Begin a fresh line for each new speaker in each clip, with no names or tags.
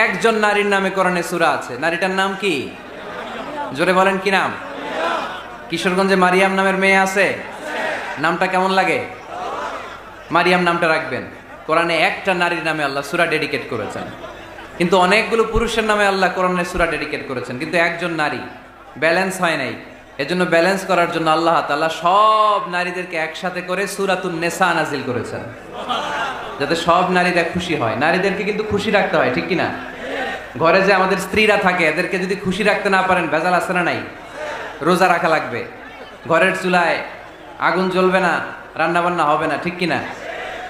একজন নারীর নামে কোরআনে সূরা আছে। নারীটার নাম কি? জোরে বলেন, কি নাম? কিশোরগঞ্জে মারিয়াম নামের মেয়ে আছে? নামটা কেমন লাগে? মারিয়াম নামটা রাখবেন। কোরআনে একটা নারীর নামে আল্লাহ সূরা ডেডিকেট করেছেন, কিন্তু অনেকগুলো পুরুষের নামে আল্লাহ কোরআনে সূরা ডেডিকেট করেছেন, কিন্তু একজন নারী। ব্যালেন্স হয় নাই। এজন্য ব্যালেন্স করার জন্য আল্লাহ তাআলা সব নারীদেরকে একসাথে করে সূরাতুন নিসা নাজিল করেছেন, যাতে সব নারীরা খুশি হয়। নারীদেরকে কিন্তু খুশি রাখতে হয়, ঠিক কিনা? ঘরে যে আমাদের স্ত্রীরা থাকে, এদেরকে যদি খুশি রাখতে না পারেন, ভেজাল আছে না নাই? রোজা রাখা লাগবে, ঘরের চুলায় আগুন জ্বলবে না, রান্না বান্না হবে না, ঠিক কিনা?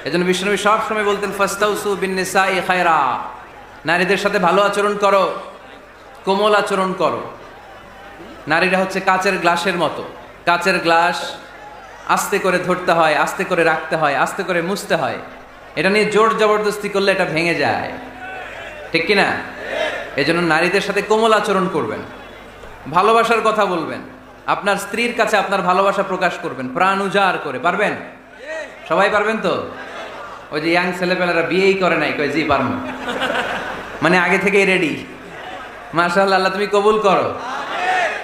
এজন্য বিশ্বনবী সব সময় বলতেন, ফাস্তাউসু বিন-নিসাই খায়রা, নারীদের সাথে ভালো আচরণ করো, কোমল আচরণ করো। নারীরা হচ্ছে কাচের গ্লাসের মতো। কাচের গ্লাস আস্তে করে ধরতে হয়, আস্তে করে রাখতে হয়, আস্তে করে মুছতে হয়। এটা নিয়ে জোর জবরদস্তি করলে এটা ভেঙে যায়, ঠিক কিনা? এজন্য নারীদের সাথে কোমল আচরণ করবেন, ভালোবাসার কথা বলবেন, আপনার স্ত্রীর কাছে আপনার ভালোবাসা প্রকাশ করবেন প্রাণ উজাড় করে। পারবেন? সবাই পারবেন তো? ওই যে ইয়াং ছেলেপেলেরা বিয়েই করে নাই, কয় জি পারবো, মানে আগে থেকেই রেডি। মাশাআল্লাহ, আল্লাহ তুমি কবুল করো।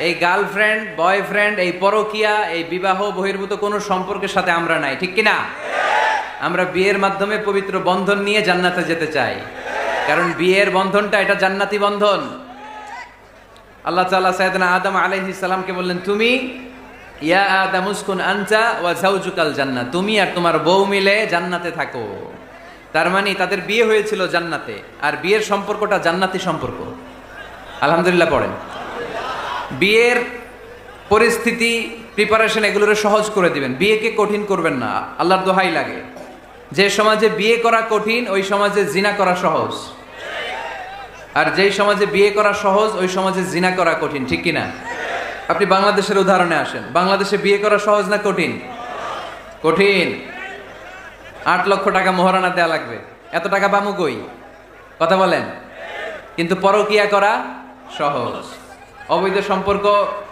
এই গার্লফ্রেন্ড, বয়ফ্রেন্ড, এই পরকিয়া, এই বিবাহ বহির্ভূত কোনো সম্পর্কের সাথে আমরা নাই, ঠিক কিনা? আমরা বিয়ের মাধ্যমে পবিত্র বন্ধন নিয়ে জান্নাতে যেতে চাই, কারণ বিয়ের বন্ধনটা এটা জান্নাতি বন্ধন। আল্লাহ তাআলা সাইয়েদনা আদম আলাইহিস সালামকে বললেন, তুমি ইয়া আদম উসকুন আনতা ওয়া যাওজুকাল জান্নাহ, তুমি আর তোমার বউ মিলে জান্নাতে থাকো। তার মানে তাদের বিয়ে হয়েছিল জান্নাতে, আর বিয়ের সম্পর্কটা জান্নাতি সম্পর্ক। আলহামদুলিল্লাহ পড়েন। বিয়ের পরিস্থিতি, প্রিপারেশন এগুলোরে সহজ করে দিবেন, বিয়েকে কঠিন করবেন না। আল্লাহর দোহাই লাগে, যে সমাজে বিয়ে করা কঠিন ওই সমাজে জিনা করা সহজ, আর যেই সমাজে বিয়ে করা সহজ ওই সমাজে জিনা করা কঠিন, ঠিক কিনা? আপনি বাংলাদেশের উদাহরণে আসেন। বাংলাদেশে বিয়ে করা সহজ না কঠিন? কঠিন। 8 লক্ষ টাকা মোহরানা দেওয়া লাগবে, এত টাকা পামু কই? কথা বলেন। কিন্তু পরকিয়া করা সহজ, অবৈধ সম্পর্ক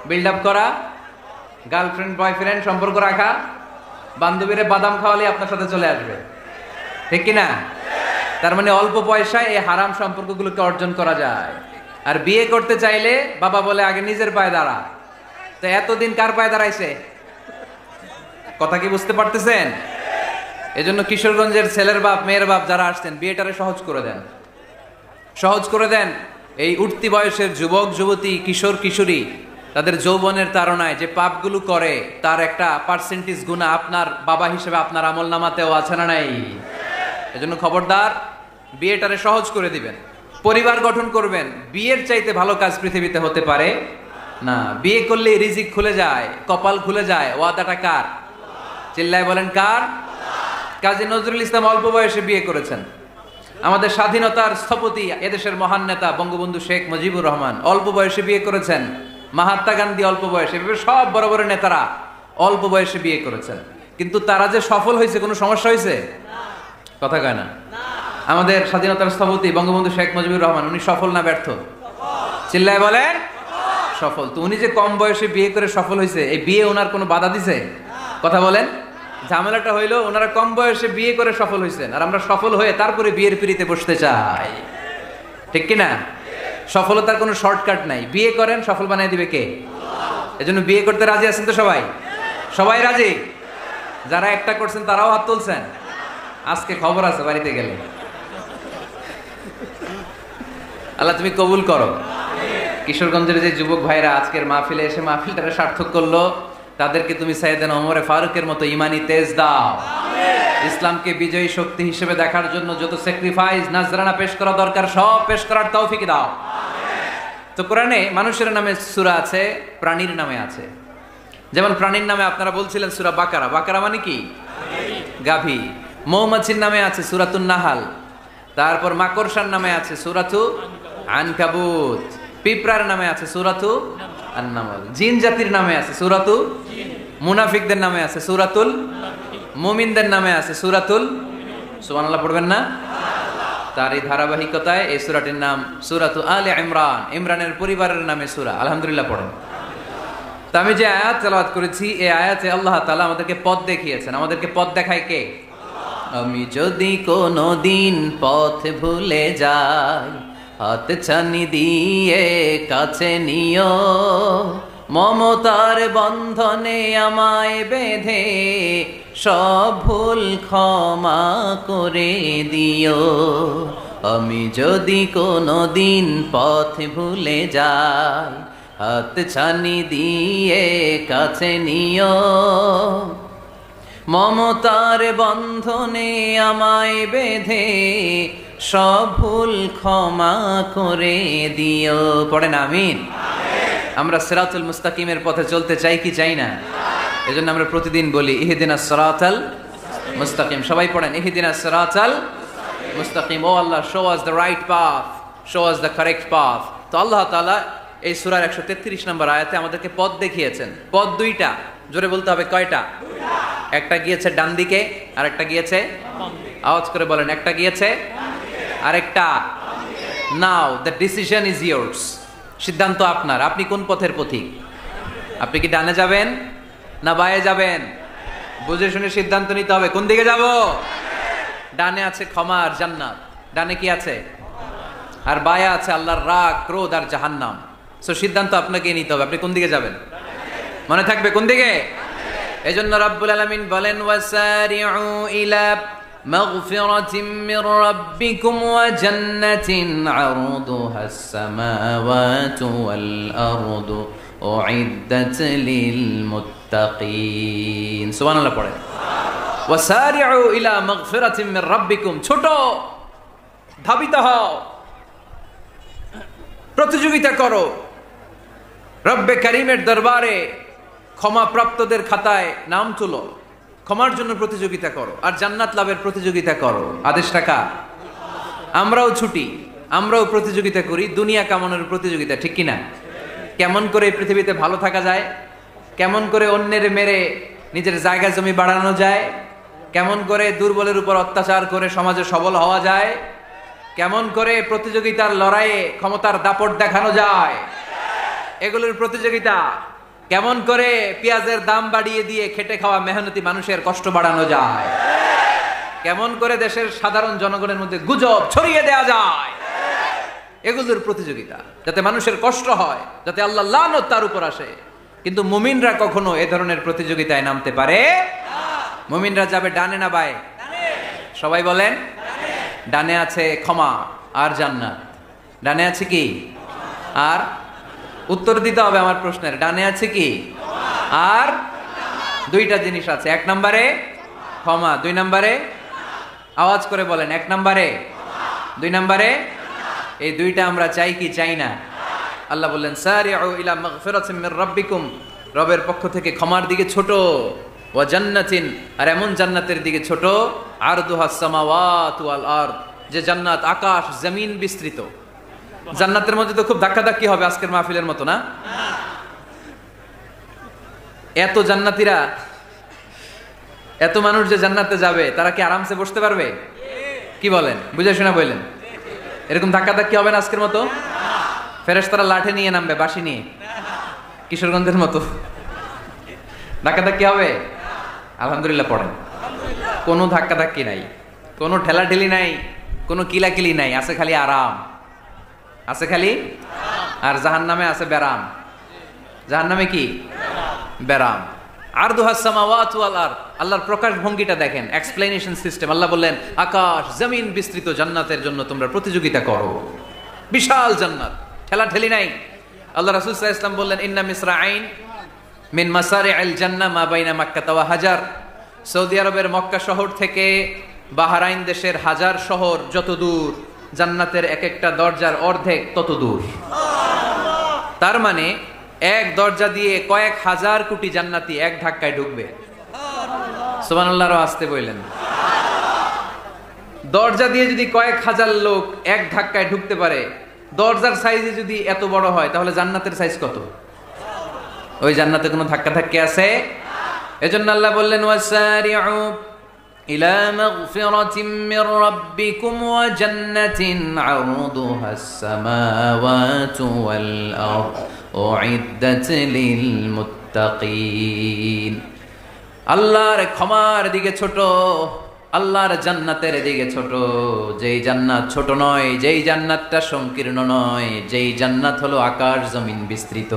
বিল্ড আপ করা, গার্লফ্রেন্ড বয়ফ্রেন্ড সম্পর্ক রাখা, বান্ধবীরে বাদাম খাওয়ালে আপনার সাথে চলে আসবে, ঠিক কিনা? তার মানে অল্প পয়সায় এই হারাম সম্পর্কগুলোকে অর্জন করা যায়। আর বিয়ে করতে চাইলে বাবা বলে আগে নিজের পায়ে দাঁড়া। তো এতদিন কার পায়ে দাঁড়াইছে? কথা কি বুঝতে পারতেছেন? এজন্য কিশোরগঞ্জের ছেলের বাপ, মেয়ের বাপ যারা আসছেন, বিয়েটারে সহজ করে দেন, সহজ করে দেন। এই উঠতি বয়সের যুবক যুবতী, কিশোর কিশোরী, তাদের যৌবনের তাড়নায় যে পাপগুলো করে তার একটা পার্সেন্টেজ গুনাহ আপনার বাবা হিসেবে আপনার আমল নামাতেও আছে না নাই? এজন্য খবরদার, বিয়েটারে সহজ করে দিবেন, পরিবার গঠন করবেন। বিয়ের চাইতে ভালো কাজ পৃথিবীতে হতে পারে না। বিয়ে করলে রিজিক খুলে যায়, কপাল খুলে যায়। ওয়াদাটা কার? চিল্লায় বলেন কার? কাজী নজরুল ইসলাম অল্প বয়সে বিয়ে করেছেন। আমাদের স্বাধীনতার স্থপতি, এদেশের মহান নেতা বঙ্গবন্ধু শেখ মুজিবুর রহমান অল্প বয়সে বিয়ে করেছেন। মহাত্মা গান্ধী অল্প বয়সে, সব বড় বড় নেতারা অল্প বয়সে বিয়ে করেছেন। কিন্তু তারা যে সফল হয়েছে, কোনো সমস্যা হয়েছে? কথা কয় না। আমাদের স্বাধীনতার স্থপতি বঙ্গবন্ধু শেখ মুজিবুর রহমান, উনি সফল না ব্যর্থ? চিল্লায় বলেন সফল। তো উনি যে কম বয়সে বিয়ে করে সফল হয়েছে, এই বিয়ে ওনার কোনো বাধা দিছে? কথা বলেন। ঝামেলাটা হইলো ওনারা কম বয়সে বিয়ে করে সফল হয়েছেন, আর আমরা সফল হয়ে তারপরে বিয়ের পিড়িতে বসতে চাই, ঠিক কিনা? সফলতার কোনো শর্টকাট নাই। বিয়ে করেন, সফল বানিয়ে দিবে কে? এজন্য বিয়ে করতে রাজি আছেন তো সবাই? সবাই রাজি? যারা একটা করছেন তারাও হাত তুলছেন। আজকে খবর আছে বাড়িতে গেলে। আল্লাহ তুমি কবুল করো। কিশোরগঞ্জের যে যুবক ভাইরা আজকের মাহফিলে এসে মাহফিলটাকে সার্থক করলো, তাদেরকে তুমি সাইয়েদনা ওমরে ফারুকের মতো ইমানি তেজ দাও। ইসলামকে বিজয়ী শক্তি হিসেবে দেখার জন্য যত স্যাক্রিফাইস, নাজরানা পেশ করা দরকার সব পেশ করার তৌফিক দাও। তো কোরআনে মানুষের নামে সূরা আছে, প্রাণীর নামে আছে। যেমন প্রাণীর নামে আপনারা বলছিলেন সূরা বাকারা। বাকারা মানে কি? গাভী। মৌমাছির নামে আছে সূরাতুন নাহাল। তারপর মাকড়সার নামে আছে সূরাতু আনকাবুত। পিঁপড়ার নামে আছে সূরাতু আন-নামল। জিন জাতির নামে আছে সূরাতু মুনাফিকদের নামে আছে সূরাতুল মুমিনদের নামে আছে সূরাতুল, সুবহানাল্লাহ পড়বেন না? তার এই ধারাবাহিকতায় এই সূরাটির নাম সূরাতু আলে ইমরান। ইমরানের পরিবারের নামে সূরা। আলহামদুলিল্লাহ পড়েন। তো আমি যে আয়াত তেলাওয়াত করেছি, এই আয়াতে আল্লাহ তাআলা আমাদেরকে পথ দেখিয়েছেন। আমাদেরকে পথ দেখায় কে? আমি যদি কোনো দিন পথ ভুলে যাই, হাত ছানি দিয়ে কাছে নিও, মমতার বন্ধনে আমায় বেঁধে সব ভুল ক্ষমা করে দিও। আমি যদি কোনো দিন পথ ভুলে যাই, হাত ছানি দিয়ে কাছে নিও, মমতার বন্ধনে আমায় বেঁধে সব ভুল ক্ষমা করে দিও। পড়েন আমিন। আমরা সিরাতুল মুস্তাকিমের পথে চলতে চাই কি চাই না? এজন্য আমরা প্রতিদিন বলি ইহদিনাস সিরাতাল মুস্তাকিম। সবাই পড়েন ইহদিনাস সিরাতাল মুস্তাকিম। ও আল্লাহ, show us the right path, show us the correct path. তো আল্লাহ তাআলা এই সূরার 133 নম্বর আয়াতে আমাদেরকে পথ দেখিয়েছেন। পথ দুইটা, জোরে বলতে হবে কয়টা? একটা গিয়েছে ডান দিকে আর একটা গিয়েছে, আওয়াজ করে বলেন, একটা গিয়েছে আরেকটা। নাও দ্য ডিসিশন ইজ ইয়ার্স। সিদ্ধান্ত আপনার। আপনি কোন পথের পথিক? আপনি কি ডানে যাবেন না বায়ে যাবেন? বুঝে শুনে সিদ্ধান্ত নিতে হবে। কোন দিকে যাব? ডানে আছে ক্ষমা আর জান্নাত, ডানে কি আছে? আর বায়ে আছে আল্লাহর রাগ, ক্রোধ আর জাহান্নাম। সো সিদ্ধান্ত আপনাকে নিতে হবে, আপনি কোন দিকে যাবেন। মনে থাকবে কোন দিকে। এজন্য রাব্বুল আলামিন বলেন ওয়াসারিউ ইলা মাগফিরাতিম মির রাব্বিকুম ওয়া জান্নাতিন আরদুহাস সামাওয়াতু ওয়াল আরদু উইদ্দাত লিল মুত্তাকিন। সুবহানাল্লাহ পড়েন। ওয়াসারিউ ইলা মাগফিরাতিম মির রাব্বিকুম। ছোট, ধাবিত হও, প্রতিযোগিতা করো রব্বে কারীমের দরবারে, ক্ষমা প্রাপ্তদের খাতায় নাম তুলো, ক্ষমার জন্য প্রতিযোগিতা করো আর জান্নাত লাভের প্রতিযোগিতা করো। আদেশটা কার? আমরাও ছুটি, আমরাও প্রতিযোগিতা করি, দুনিয়া কামানোর প্রতিযোগিতা, ঠিক কিনা? কেমন করে পৃথিবীতে ভালো থাকা যায়, কেমন করে অন্যের মেরে নিজের জায়গা জমি বাড়ানো যায়, কেমন করে দুর্বলের উপর অত্যাচার করে সমাজে সবল হওয়া যায়, কেমন করে প্রতিযোগিতার লড়াইয়ে ক্ষমতার দাপট দেখানো যায়, এগুলোর প্রতিযোগিতা। কেমন করে পেঁয়াজের দাম বাড়িয়ে দিয়ে খেটে খাওয়া মেহনতি মানুষের কষ্ট বাড়ানো যায়, কেমন করে দেশের সাধারণ জনগণের মধ্যে গুজব ছড়িয়ে দেয়া যায়, এগুলোর প্রতিযোগিতা, যাতে মানুষের কষ্ট হয়, যাতে আল্লাহ লানত তার উপর আসে। কিন্তু মুমিনরা কখনো এ ধরনের প্রতিযোগিতায় নামতে পারে না। মুমিনরা যাবে ডানে না বায়ে? সবাই বলেন। ডানে আছে ক্ষমা আর জান্নাত। ডানে আছে কি? আর উত্তর দিতে হবে আমার প্রশ্নের। ডানে আছে কি? আর দুইটা জিনিস আছে। এক নম্বরে ক্ষমা, দুই নম্বরে, আওয়াজ করে বলেন, এক নম্বরে, দুই নম্বরে। এই দুইটা আমরা চাই কি চাই না? আল্লাহ বললেন সারিউ ইলা মাগফিরাতিম মির রাব্বিকুম, রবের পক্ষ থেকে ক্ষমার দিকে ছোট, ওয়া জান্নাতিন, আর এমন জান্নাতের দিকে ছোট, আরদুহাস সামাওয়াতু ওয়াল আরদ, যে জান্নাত আকাশ জমিন বিস্তৃত। জান্নাতের মধ্যে তো খুব ধাক্কাধাক্কি হবে আজকের মাহফিলের মতো না? এত জান্নাতীরা, এত মানুষ যে জান্নাতে যাবে, তারা কি আরামসে বসতে পারবে? কি বলেন? বুঝে শোনা বললেন। এরকম ধাক্কাধাক্কি হবে না আজকের মতো? ফেরেশতারা লাঠি নিয়ে নামবে, বাঁশি নিয়ে, কিশোরগঞ্জের মতো ধাক্কাধাক্কি হবে? আলহামদুলিল্লাহ পড়েন। কোনো ধাক্কাধাক্কি নাই, কোনো ঠেলাঠেলি নাই, কোনো কিলাকিলি নাই, আছে খালি আরাম, আছে খালি। আর জাহান্নামে আছে বেরাম। জাহান্নামে কি? বেরাম। আরদুহাস সামাওয়াতু ওয়াল আরদ, আল্লাহর প্রকাশ ভঙ্গিটা দেখেন, এক্সপ্লেনেশন সিস্টেম। আল্লাহ বললেন আকাশ জমিন বিস্তৃত জান্নাতের জন্য তোমরা প্রতিযোগিতা করো। বিশাল জান্নাত, ঠেলাঠেলি নাই। আল্লাহ রাসূল সাল্লাল্লাহু আলাইহি ওয়াসাল্লাম বললেন ইন্না মিসরাঈন মিন মাসারি'আল জান্নাহ মা বাইনা মাক্কা ওয়া হাজার। সৌদি আরবের মক্কা শহর থেকে বাহরাইন দেশের হাজার শহর যত দূর, জান্নাতের এক একটা দরজার অর্ধেক তত দূর। তার মানে এক দরজা দিয়ে কয়েক হাজার কোটি জান্নাতি এক ধাক্কায় ঢুকবে। সুবহানাল্লাহ আসতে বললেন। দরজা দিয়ে যদি কয়েক হাজার লোক এক ধাক্কায় ঢুকতে পারে, দরজার সাইজে যদি এত বড় হয়, তাহলে জান্নাতের সাইজ কত? ওই জান্নাতে কোনো ধাক্কা ধাক্কি আছে? এজন্য আল্লাহ বললেন ওয়াসারিউ ইলা মাগফিরাতিম মির রাব্বিকুম ওয়া জান্নাতিন আরদুহাস সামাওয়াতু ওয়াল আরদ উইদ্দাত লিল মুত্তাকিন। আল্লাহর ক্ষমার দিকে ছোট, আল্লাহর জান্নাতের দিকে ছোট, যেই জান্নাত ছোট নয়, যেই জান্নাতটা সংকীর্ণ নয়, যেই জান্নাত হলো আকাশ জমিন বিস্তৃত।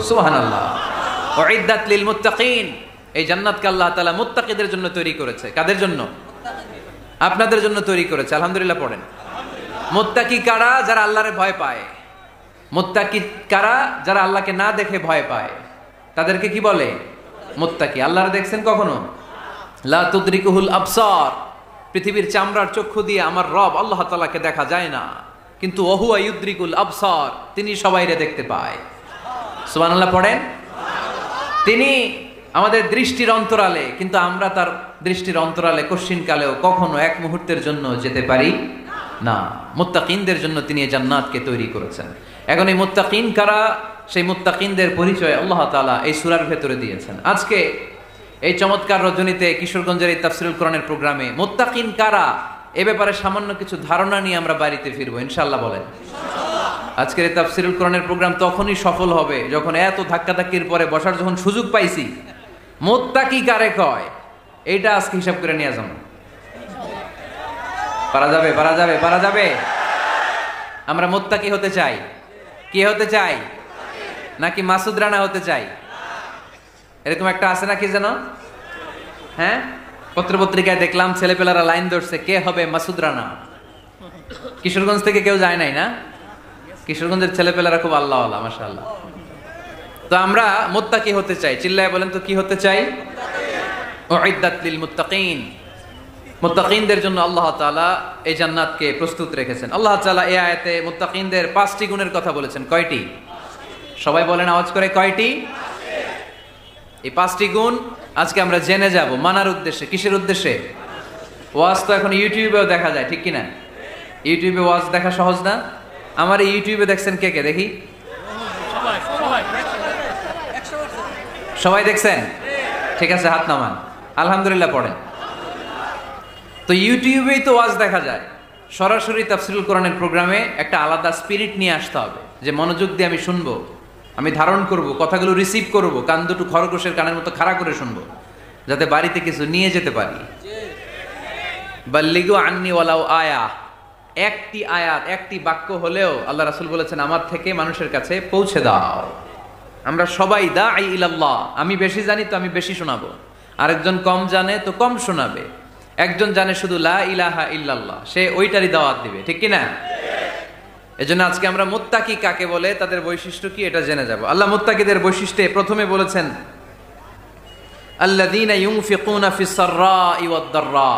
সুবহানাল্লাহ। উইদ্দাত লিল মুত্তাকিন, এই জান্নাতকে আল্লাহ তাআলা মুত্তাকিদের জন্য তৈরি করেছে। কাদের জন্য? আপনাদের জন্য তৈরি করেছে। আলহামদুলিল্লাহ পড়েন। মুত্তাকি কারা? যারা আল্লাহরে ভয় পায়। মুত্তাকি কারা? যারা আল্লাহকে না দেখে ভয় পায়, তাদেরকে কি বলে? মুত্তাকি। আল্লাহরে দেখছেন কখনো? লা তুদরিকুহুল আবসার, পৃথিবীর চামড়ার চক্ষু দিয়ে আমার রব আল্লাহ তাআলাকে দেখা যায় না, কিন্তু ওহুয়া ইউদরিকুল আবসার, তিনি সবাইরে দেখতে পায়। সুবহানাল্লাহ পড়েন। তিনি আমাদের দৃষ্টির অন্তরালে, কিন্তু আমরা তার দৃষ্টির অন্তরালে কশ্চিনকালেও কখনো এক মুহূর্তের জন্য যেতে পারি না। মুত্তাকিনদের জন্য তিনি এই জান্নাতকে তৈরি করেছেন। এখন এই মুত্তাকিন কারা? সেই মুত্তাকিনদের পরিচয় আল্লাহ তাআলা এই সূরার ভেতরে দিয়েছেন। আজকে এই চমৎকার রজনীতে কিশোরগঞ্জের এই তাফসীরুল কোরআনের প্রোগ্রামে মুত্তাকিন কারা এ ব্যাপারে সামান্য কিছু ধারণা নিয়ে আমরা বাড়িতে ফিরবো ইনশাআল্লাহ। বলেন আজকের এই তাফসীরুল কোরআনের প্রোগ্রাম তখনই সফল হবে যখন এত ধাক্কাধাক্কির পরে বসার যখন সুযোগ পাইছি, মুত্তাকি কারে কয় এইটা আজকে হিসাব করে নিয়ে যাবো। পারা যাবে? পারা যাবে? পারা যাবে? আমরা মুত্তাকি হতে চাই। কি হতে চাই? নাকি মাসুদ রানা হতে চাই? এরকম একটা আছে নাকি যেন? হ্যাঁ, পত্রপত্রিকায় দেখলাম ছেলেপেলারা লাইন ধরছে, কে হবে মাসুদ রানা। কিশোরগঞ্জ থেকে কেউ যায় নাই না? কিশোরগঞ্জের ছেলেপেলারা খুব আল্লাহ আল্লাহ, মাশাআল্লাহ। তো আমরা মুত্তাকি হতে চাই। চিল্লায় বলেন তো কি হতে চাই? উইদ্দাত লিল মুত্তাকিন, মুত্তাকিনদের জন্য আল্লাহ তাআলা এই জান্নাতকে প্রস্তুত রেখেছেন। আল্লাহ তাআলা এই আয়াতে মুত্তাকিনদের 5টি গুণের কথা বলেছেন। কয়টি? সবাই বলেন আওয়াজ করে, কয়টি? এই 5টি গুণ আজকে আমরা জেনে যাব মানার উদ্দেশ্যে। কিসের উদ্দেশ্যে? ওয়াজ তো এখন ইউটিউবেও দেখা যায়, ঠিক কিনা? ইউটিউবে ওয়াজ দেখা সহজ না? আমার এই ইউটিউবে দেখছেন কে কে? দেখি সবাই দেখছেন? ঠিক আছে, হাত নামান। আলহামদুলিল্লাহ পড়েন। তো ইউটিউবেই তো ওয়াজ দেখা যায়। সরাসরি তাফসীরুল কোরআনের প্রোগ্রামে একটা আলাদা স্পিরিট নিয়ে আসতে হবে, যে মনোযোগ দিয়ে আমি শুনবো, আমি ধারণ করব, কথাগুলো রিসিভ করব, কান দুটো খরগোশের কানের মতো খাড়া করে শুনবো, যাতে বাড়িতে কিছু নিয়ে যেতে পারি। বাল্লিগু আন্নি ওয়ালাউ আয়া, একটি আয়াত, একটি বাক্য হলেও আল্লাহ রাসূল বলেছেন আমার থেকে মানুষের কাছে পৌঁছে দাও। আমরা সবাই দাঈ ইলাল্লাহ, আমি বেশি জানি তো আমি বেশি শোনাবো, আরেকজন কম জানে তো কম শোনাবে, একজন জানে শুধু লা ইলাহা ইল্লাল্লাহ, সে ওইটারই দাওয়াত দিবে, ঠিক কি না? এজন্য আজকে আমরা মুত্তাকি কাকে বলে, তাদের বৈশিষ্ট্য কি, এটা জেনে যাব। আল্লাহ মুত্তাকিদের বৈশিষ্ট্যে প্রথমে বলেছেন আল্লাযীনা ইউনফিকুনা ফিস সাররাই ওয়াদ দাররা,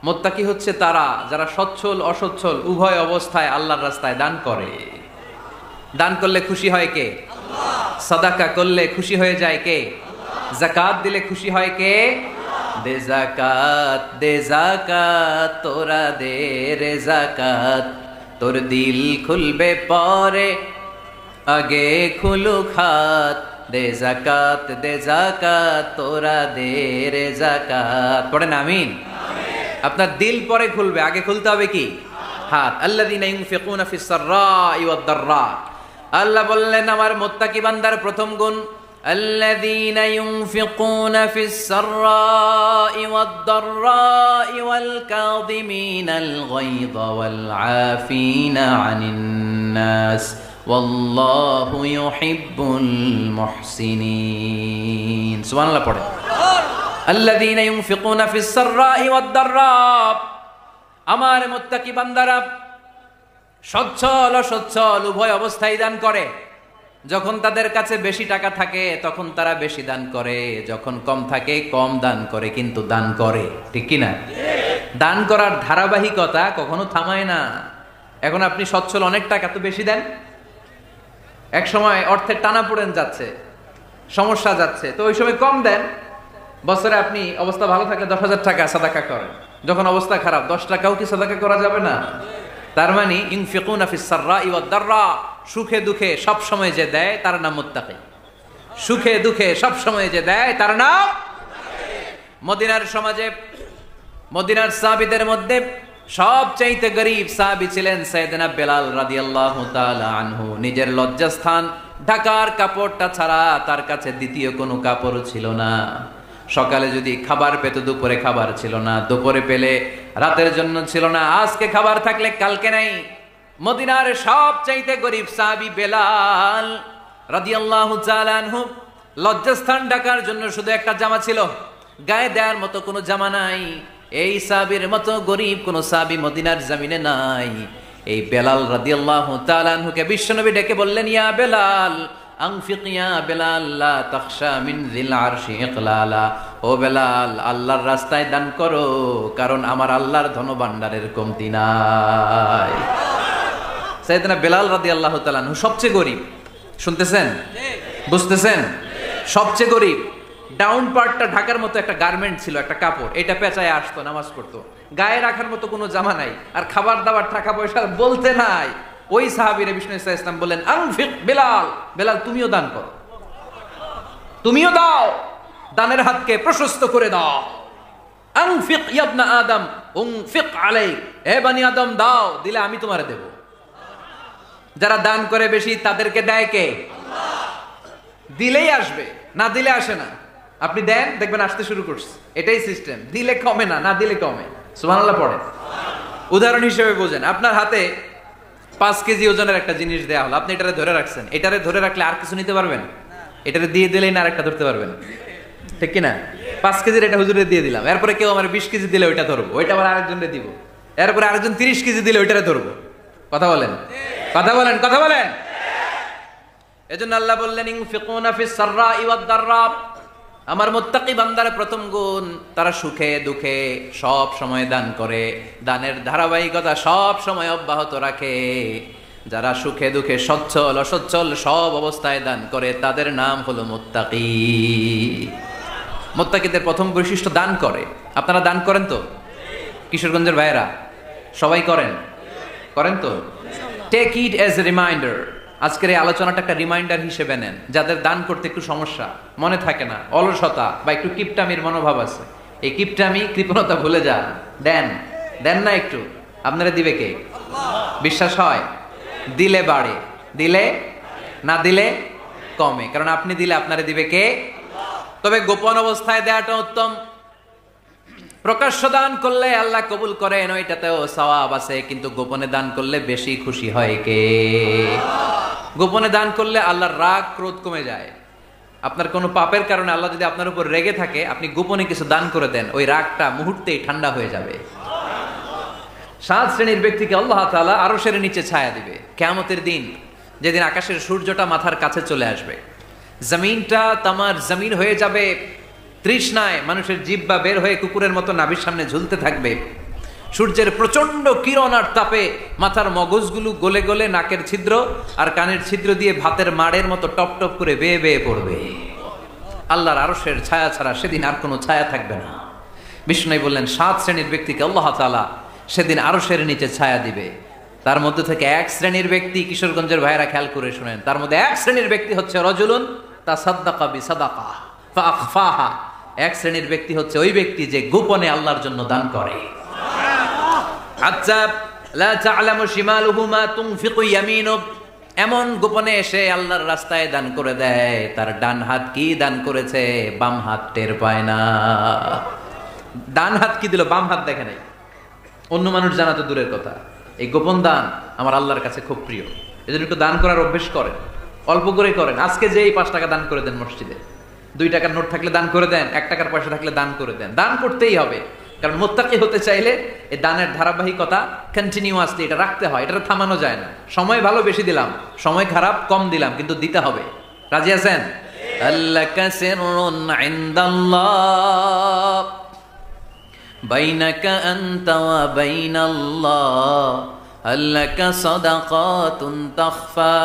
মুত্তাকি হচ্ছে তারা যারা সচ্ছল অসচ্ছল উভয় অবস্থায় আল্লাহর রাস্তায় দান করে। দান করলে খুশি হয় কে? আল্লাহ। সাদাকা করলে খুশি হয়ে যায় কে? আল্লাহ। যাকাত দিলে খুশি হয় কে? দে যাকাত, দে যাকাত, তোরা দে রে যাকাত, তোর দিল খুলবে পরে আগে খুলুক হাত, দে যাকাত, দে যাকাত, তোরা দে রে যাকাত। পড়েন আমিন। আপনার দিল পরে খুলবে, আগে খুলতে হবে কি? হাত। আল্লাযীনা ইউনফিকুনা ফিস সাররাই ওয়াদ দাররা, আল্লাহ বললেন আমার মুত্তাকি বান্দার প্রথম গুণ আল্লাযীনা ইউনফিকুনা ফিস সাররাই ওয়াদ দাররাই ওয়াল কাযিমিনাল গায়যা ওয়াল আফিনা আনিন নাস ওয়াল্লাহু ইউহিব্বুল মুহসিনিন। সুবহানাল্লাহ পড়ে। আল্লাযীনা ইউনফিকুনা ফিস সাররাই ওয়াদ দাররা, আমার মুত্তাকি বান্দারা সচ্ছল অসচ্ছল উভয় অবস্থায় দান করে। যখন তাদের কাছে বেশি টাকা থাকে তখন তারা বেশি দান করে, যখন কম থাকে কম দান করে, কিন্তু দান করে, ঠিক কি না? দান করার ধারাবাহিকতা কখনো থামায় না। এখন আপনি সচ্ছল, অনেক টাকা তো বেশি দেন, এক সময় অর্থের টানাপোড়েন যাচ্ছে, সমস্যা যাচ্ছে, তো ওই সময় কম দেন। বছরে আপনি অবস্থা ভালো থাকলে 10,000 টাকা সাদাকা করেন, যখন অবস্থা খারাপ 10 টাকাও কি সাদাকা করা যাবে না? তার মানে ইউনফিকুনা ফিস সাররাই ওয়াদ দাররা, সুখে দুঃখে সব সময় যে দেয় তার নাম মুত্তাকি। সুখে দুঃখে সব সময় যে দেয় তার নাম মুত্তাকি। মদিনার সমাজে, মদিনার সাহাবীদের মধ্যে সবচাইতে গরীব সাহাবী ছিলেন সাইয়েদনা বেলাল রাদিয়াল্লাহু তাআলা আনহু। নিজের লজ্জাস্থান ঢাকার কাপড়টা ছাড়া তার কাছে দ্বিতীয় কোনো কাপড় ছিল না। সকালে যদি খাবার পেত দুপুরে খাবার ছিল না, দুপুরে পেলে রাতের জন্য ছিল না, আজকে খাবার থাকলে কালকে নাই। মদিনার সবচাইতে গরিব সাহাবী বেলাল রাদিয়াল্লাহু তাআলা আনহু, লজ্জাস্থান ঢাকার জন্য শুধু একটা জামা ছিল, গায়ে দেওয়ার মতো কোনো জামা নাই। এই সাহাবীর মতো গরিব কোনো সাহাবী মদিনার জমিনে নাই। এই বেলাল রাদিয়াল্লাহু তাআলা আনহুকে বিশ্বনবী ডেকে বললেন, ইয়া বেলাল আনফিক ইয়া বেলাল লা তাখশা মিন যিল আরশি ইকলালা। ও বেলাল, আল্লাহর রাস্তায় দান করো, কারণ আমার আল্লাহর ধনভাণ্ডারের কমতি নাই। সাইয়েদনা বেলাল রাদিয়াল্লাহু তাআলা আনহু সবচেয়ে গরিব। শুনতেছেন? বুঝতেছেন? সবচেয়ে গরিব। ডাউন পার্টটা ঢাকার মতো একটা গার্মেন্ট ছিল, একটা কাপড়, এটা পেঁচায় আসতো, নামাজ পড়তো। গায়ে রাখার মতো কোনো জামা নাই, আর খাবার দাবার টাকা পয়সা বলতে নাই। ওই সাহাবীরে বিষ্ণু ইসলাম বললেন, আনফিক বেলাল, বেলাল তুমিও দান করো, তুমিও দাও, দানের হাতকে প্রশস্ত করে দাও। আনফিক ইয়া ইবনা আদম উনফিক আলাইক, হে বনি আদম দাও, দিলে আমি তোমারে দেব। যারা দান করে বেশি তাদেরকে দেয় কে? আল্লাহ। দিলেই আসবে, না দিলে আসে না। আপনি দেন, দেখবেন আসতে শুরু করছে। এটাই সিস্টেম। দিলে কমে না, না দিলে কমে। সুবহানাল্লাহ পড়েন। উদাহরণ হিসেবে বোঝেন, আপনার হাতে 5 কেজি ওজনের একটা জিনিস দেয়া হলো, আপনি এটারে ধরে রাখছেন। এটারে ধরে রাখলে আর কিছু নিতে পারবেন? এটারে দিয়ে দিলেই না আরেকটা ধরতে পারবেন, ঠিক কিনা? 5 কেজির এটা হুজুরে দিয়ে দিলাম, এরপরে কেউ আমার 20 কেজি দিলে ওইটা ধরবো, ওইটা আবার আরেকজনকে দিব, এরপরে আরেকজন 30 কেজি দিলে ওইটারে ধরবো। কথা বলেন, কথা বলেন, কথা বলেন। এজন্য আল্লাহ বললেন, ইনফিকুনা ফিস সাররাই ওয়াদ দাররা। আমার মুত্তাকি বান্দার প্রথম গুণ, তারা সুখে দুঃখে সব সময় দান করে, দানের ধারাবাহিকতা সব সময় অব্যাহত রাখে। যারা সুখে দুঃখে সচ্ছল অসচ্ছল সব অবস্থায় দান করে, তাদের নাম হলো মুত্তাকি। মুত্তাকিদের প্রথম বৈশিষ্ট্য দান করে। আপনারা দান করেন তো? কিশোরগঞ্জের ভাইয়েরা সবাই করেন? করেন তো? Take it as a reminder. আজকের এই আলোচনাটা একটা রিমাইন্ডার হিসেবে নেন। যাদের দান করতে একটু সমস্যা, মনে থাকে না, অলসতা বা একটু কিপটামির মনোভাব আছে, এই কিপটামি কৃপণতা ভুলে যান। দেন, দেন না একটু, আপনারা দিবে কে? বিশ্বাস হয়? দিলে বাড়ে, দিলে না দিলে কমে, কারণ আপনি দিলে আপনারে দিবে কে? তবে গোপন অবস্থায় দেওয়াটা উত্তম। প্রকাশ্য দান করলে আল্লাহ কবুল করেন, ওইটাতেও সওয়াব আছে, কিন্তু গোপনে দান করলে বেশি খুশি হয় কে? গোপনে দান করলে আল্লাহর রাগ ক্রোধ কমে যায়। আপনার কোনো পাপের কারণে আল্লাহ যদি আপনার উপর রেগে থাকে, আপনি গোপনে কিছু দান করে দেন, ওই রাগটা মুহূর্তেই ঠান্ডা হয়ে যাবে। 7 শ্রেণীর ব্যক্তিকে আল্লাহ তাআলা আরশের নিচে ছায়া দিবে কিয়ামতের দিন, যেদিন আকাশের সূর্যটা মাথার কাছে চলে আসবে, জমিনটা তামার জমিন হয়ে যাবে, তৃষ্ণায় মানুষের জিহ্বা বের হয়ে কুকুরের মতো নাভির সামনে ঝুলতে থাকবে। সূর্যের প্রচন্ড কিরণ আর তাপে মাথার মগজগুলো গলে গলে নাকের ছিদ্র আর কানের ছিদ্র দিয়ে ভাতের মাড়ের মতো টপ টপ করে বেয়ে বেয়ে পড়বে। আল্লাহর আরশের ছায়া ছাড়া সেদিন আর কোনো ছায়া থাকবে না। বিষ্ণু বললেন, 7 শ্রেণীর ব্যক্তিকে আল্লাহ তাআলা সেদিন আরশের নিচে ছায়া দিবে। তার মধ্যে থেকে 1 শ্রেণীর ব্যক্তি, কিশোরগঞ্জের ভাইরা খেয়াল করে শুনেন, তার মধ্যে 1 শ্রেণীর ব্যক্তি হচ্ছে রজুলুন তাসাদ্দাকা বিসাদাকা ফাআখফাহা। 1 শ্রেণীর ব্যক্তি হচ্ছে ওই ব্যক্তি যে গোপনে আল্লাহর জন্য দান করে। আচ্ছা, লা তা'লামু শিমালুহু মা তুনফিকু ইয়ামিনু, এমন গোপনে এসে আল্লাহর রাস্তায় দান করে দেয়, তার ডান হাত কি দান করেছে বাম হাত টের পায় না। ডান হাত কি দিল, বাম হাত দেখে নাই। অন্য মানুষ জানা তো দূরের কথা, এই গোপন দান আমার আল্লাহর কাছে খুব প্রিয়। এজন্য একটু দান করার অভ্যেস করেন, অল্প করে করেন। আজকে যে এই 5 টাকা দান করে দেন মসজিদে, 2 টাকার নোট থাকলে দান করে দেন, 1 টাকার পয়সা থাকলে দান করে দেন। দান করতেই হবে, কারণ মুত্তাকি হতে চাইলে এই দানের ধারাবাহিকতা কন্টিনিউয়াসলি এটা রাখতে হয়, এটা থামানো যায় না। সময় ভালো বেশি দিলাম, সময় খারাপ কম দিলাম, কিন্তু দিতে হবে। রাজি আছেন? আল্লাকা সিররুন ইনদাল্লাহ বাইনাকা আনতা ওয়া বাইনাল্লাহ, আল্লাকা সাদাকাতুন তাখফা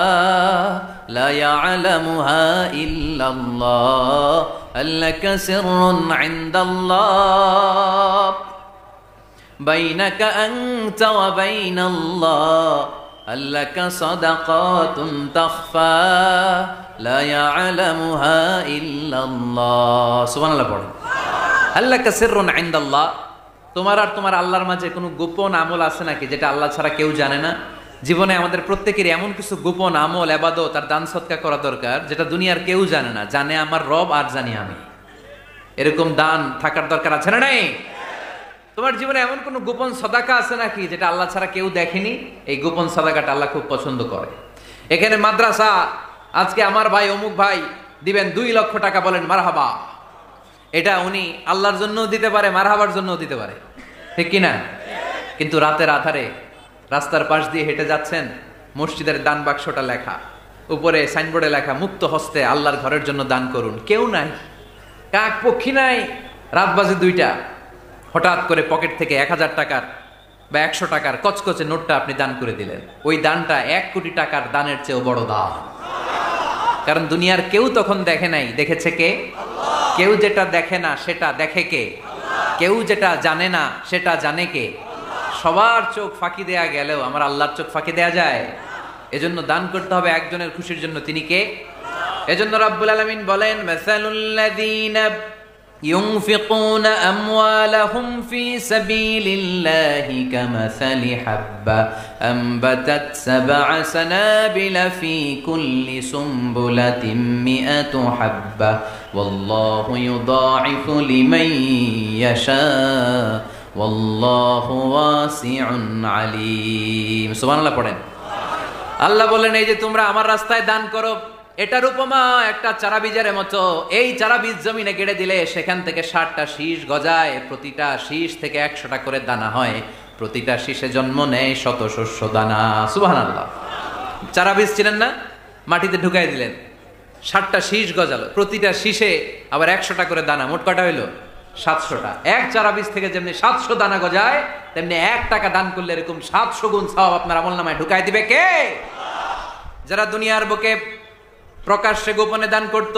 লা ইয়ালামুহা ইল্লাল্লাহ, আল্লাকা সিররুন ইনদাল্লাহ বাইনাকা আনতা ওয়া বাইনাল্লাহ, আল্লাকা সাদাকাতুন তাখফা লা ইয়ালামুহা ইল্লাল্লাহ। সুবহানাল্লাহ পড়ুন। আল্লাকা সিররুন ইনদাল্লাহ, তোমার আর তোমার আল্লাহর মাঝে কোনো গোপন আমল আছে নাকি যেটা আল্লাহ ছাড়া কেউ জানে না? জীবনে আমাদের প্রত্যেকেরই এমন কিছু গোপন আমল, ইবাদত আর দান সদকা করা দরকার যেটা দুনিয়ার কেউ জানে না। জানে আমার রব আর জানি আমি। এরকম দান থাকার দরকার আছে না নাই? তোমার জীবনে এমন কোন গোপন সাদাকা আছে নাকি যেটা আল্লাহ ছাড়া কেউ দেখেনি? এই গোপন সাদাকাটা আল্লাহ খুব পছন্দ করে। এখানে মাদ্রাসা, আজকে আমার ভাই অমুক ভাই দিবেন 2 লক্ষ টাকা, বলেন মারহাবা। এটা উনি আল্লাহর জন্য দিতে পারে, মারহাবার জন্য দিতে পারে, ঠিক কিনা? কিন্তু রাতের আধারে রাস্তার পাশ দিয়ে হেঁটে যাচ্ছেন, মসজিদের দান বাক্সটা লেখা, উপরে সাইনবোর্ডে লেখা মুক্ত হস্তে আল্লাহর ঘরের জন্য দান করুন। কেউ নাই, কাক পক্ষী নাই, রাত বাজে 2টা, হঠাৎ করে পকেট থেকে 1000 টাকার বা 100 টাকার কচকচে নোটটা আপনি দান করে দিলেন। ওই দানটা 1 কোটি টাকার দানের চেয়েও বড় দান। কারণ দুনিয়ার কেউ তখন দেখে নাই, দেখেছে কে? কেউ যেটা দেখে না সেটা দেখে কে? কেউ যেটা জানে না সেটা জানে কে? সবার চোখ ফাঁকি দেয়া গেলেও আমার আল্লাহর চোখ ফাঁকি দেয়া যায়? এজন্য দান করতে হবে একজনের খুশির জন্য। তিনি কে? এজন্য রাব্বুল আলামিন বলেন, মাসালুল্লাযীনা ينفقون أموالهم في سبيل الله كمثل حبة أنبتت 7 سنابل في كل سنبلة 100 حبة والله يضاعف لمن يشاء والله واسع عليم। সুবহানাল্লাহ পড়েন। আল্লাহ বলেন, এই যে তোমরা আমার রাস্তায় দান করো, এটার উপমা একটা চারা বীজের মতো। এই চারা বীজ জমিনে গেড়ে দিলে সেখান থেকে 60টা শীষ গজায়, প্রতিটা শীষ থেকে 100টা করে দানা হয়, প্রতিটা শীষে জন্ম নেয় শত শস্য দানা। সুবহানাল্লাহ। চারা বীজ ছিলেন না, মাটিতে ঢুকাই দিলেন, 60টা শীষ গজালো, প্রতিটা শীষে আবার 100টা করে দানা, মোট কটা হইলো? 700টা। এক চারা বীজ থেকে যেমনি 700 দানা গজায়, তেমনি 1 টাকা দান করলে এরকম 700 গুণ সওয়াব আপনার আমলনামায় ঢুকাই দিবে কে? যারা দুনিয়ার বুকে প্রকাশ্যে গোপনে দান করত,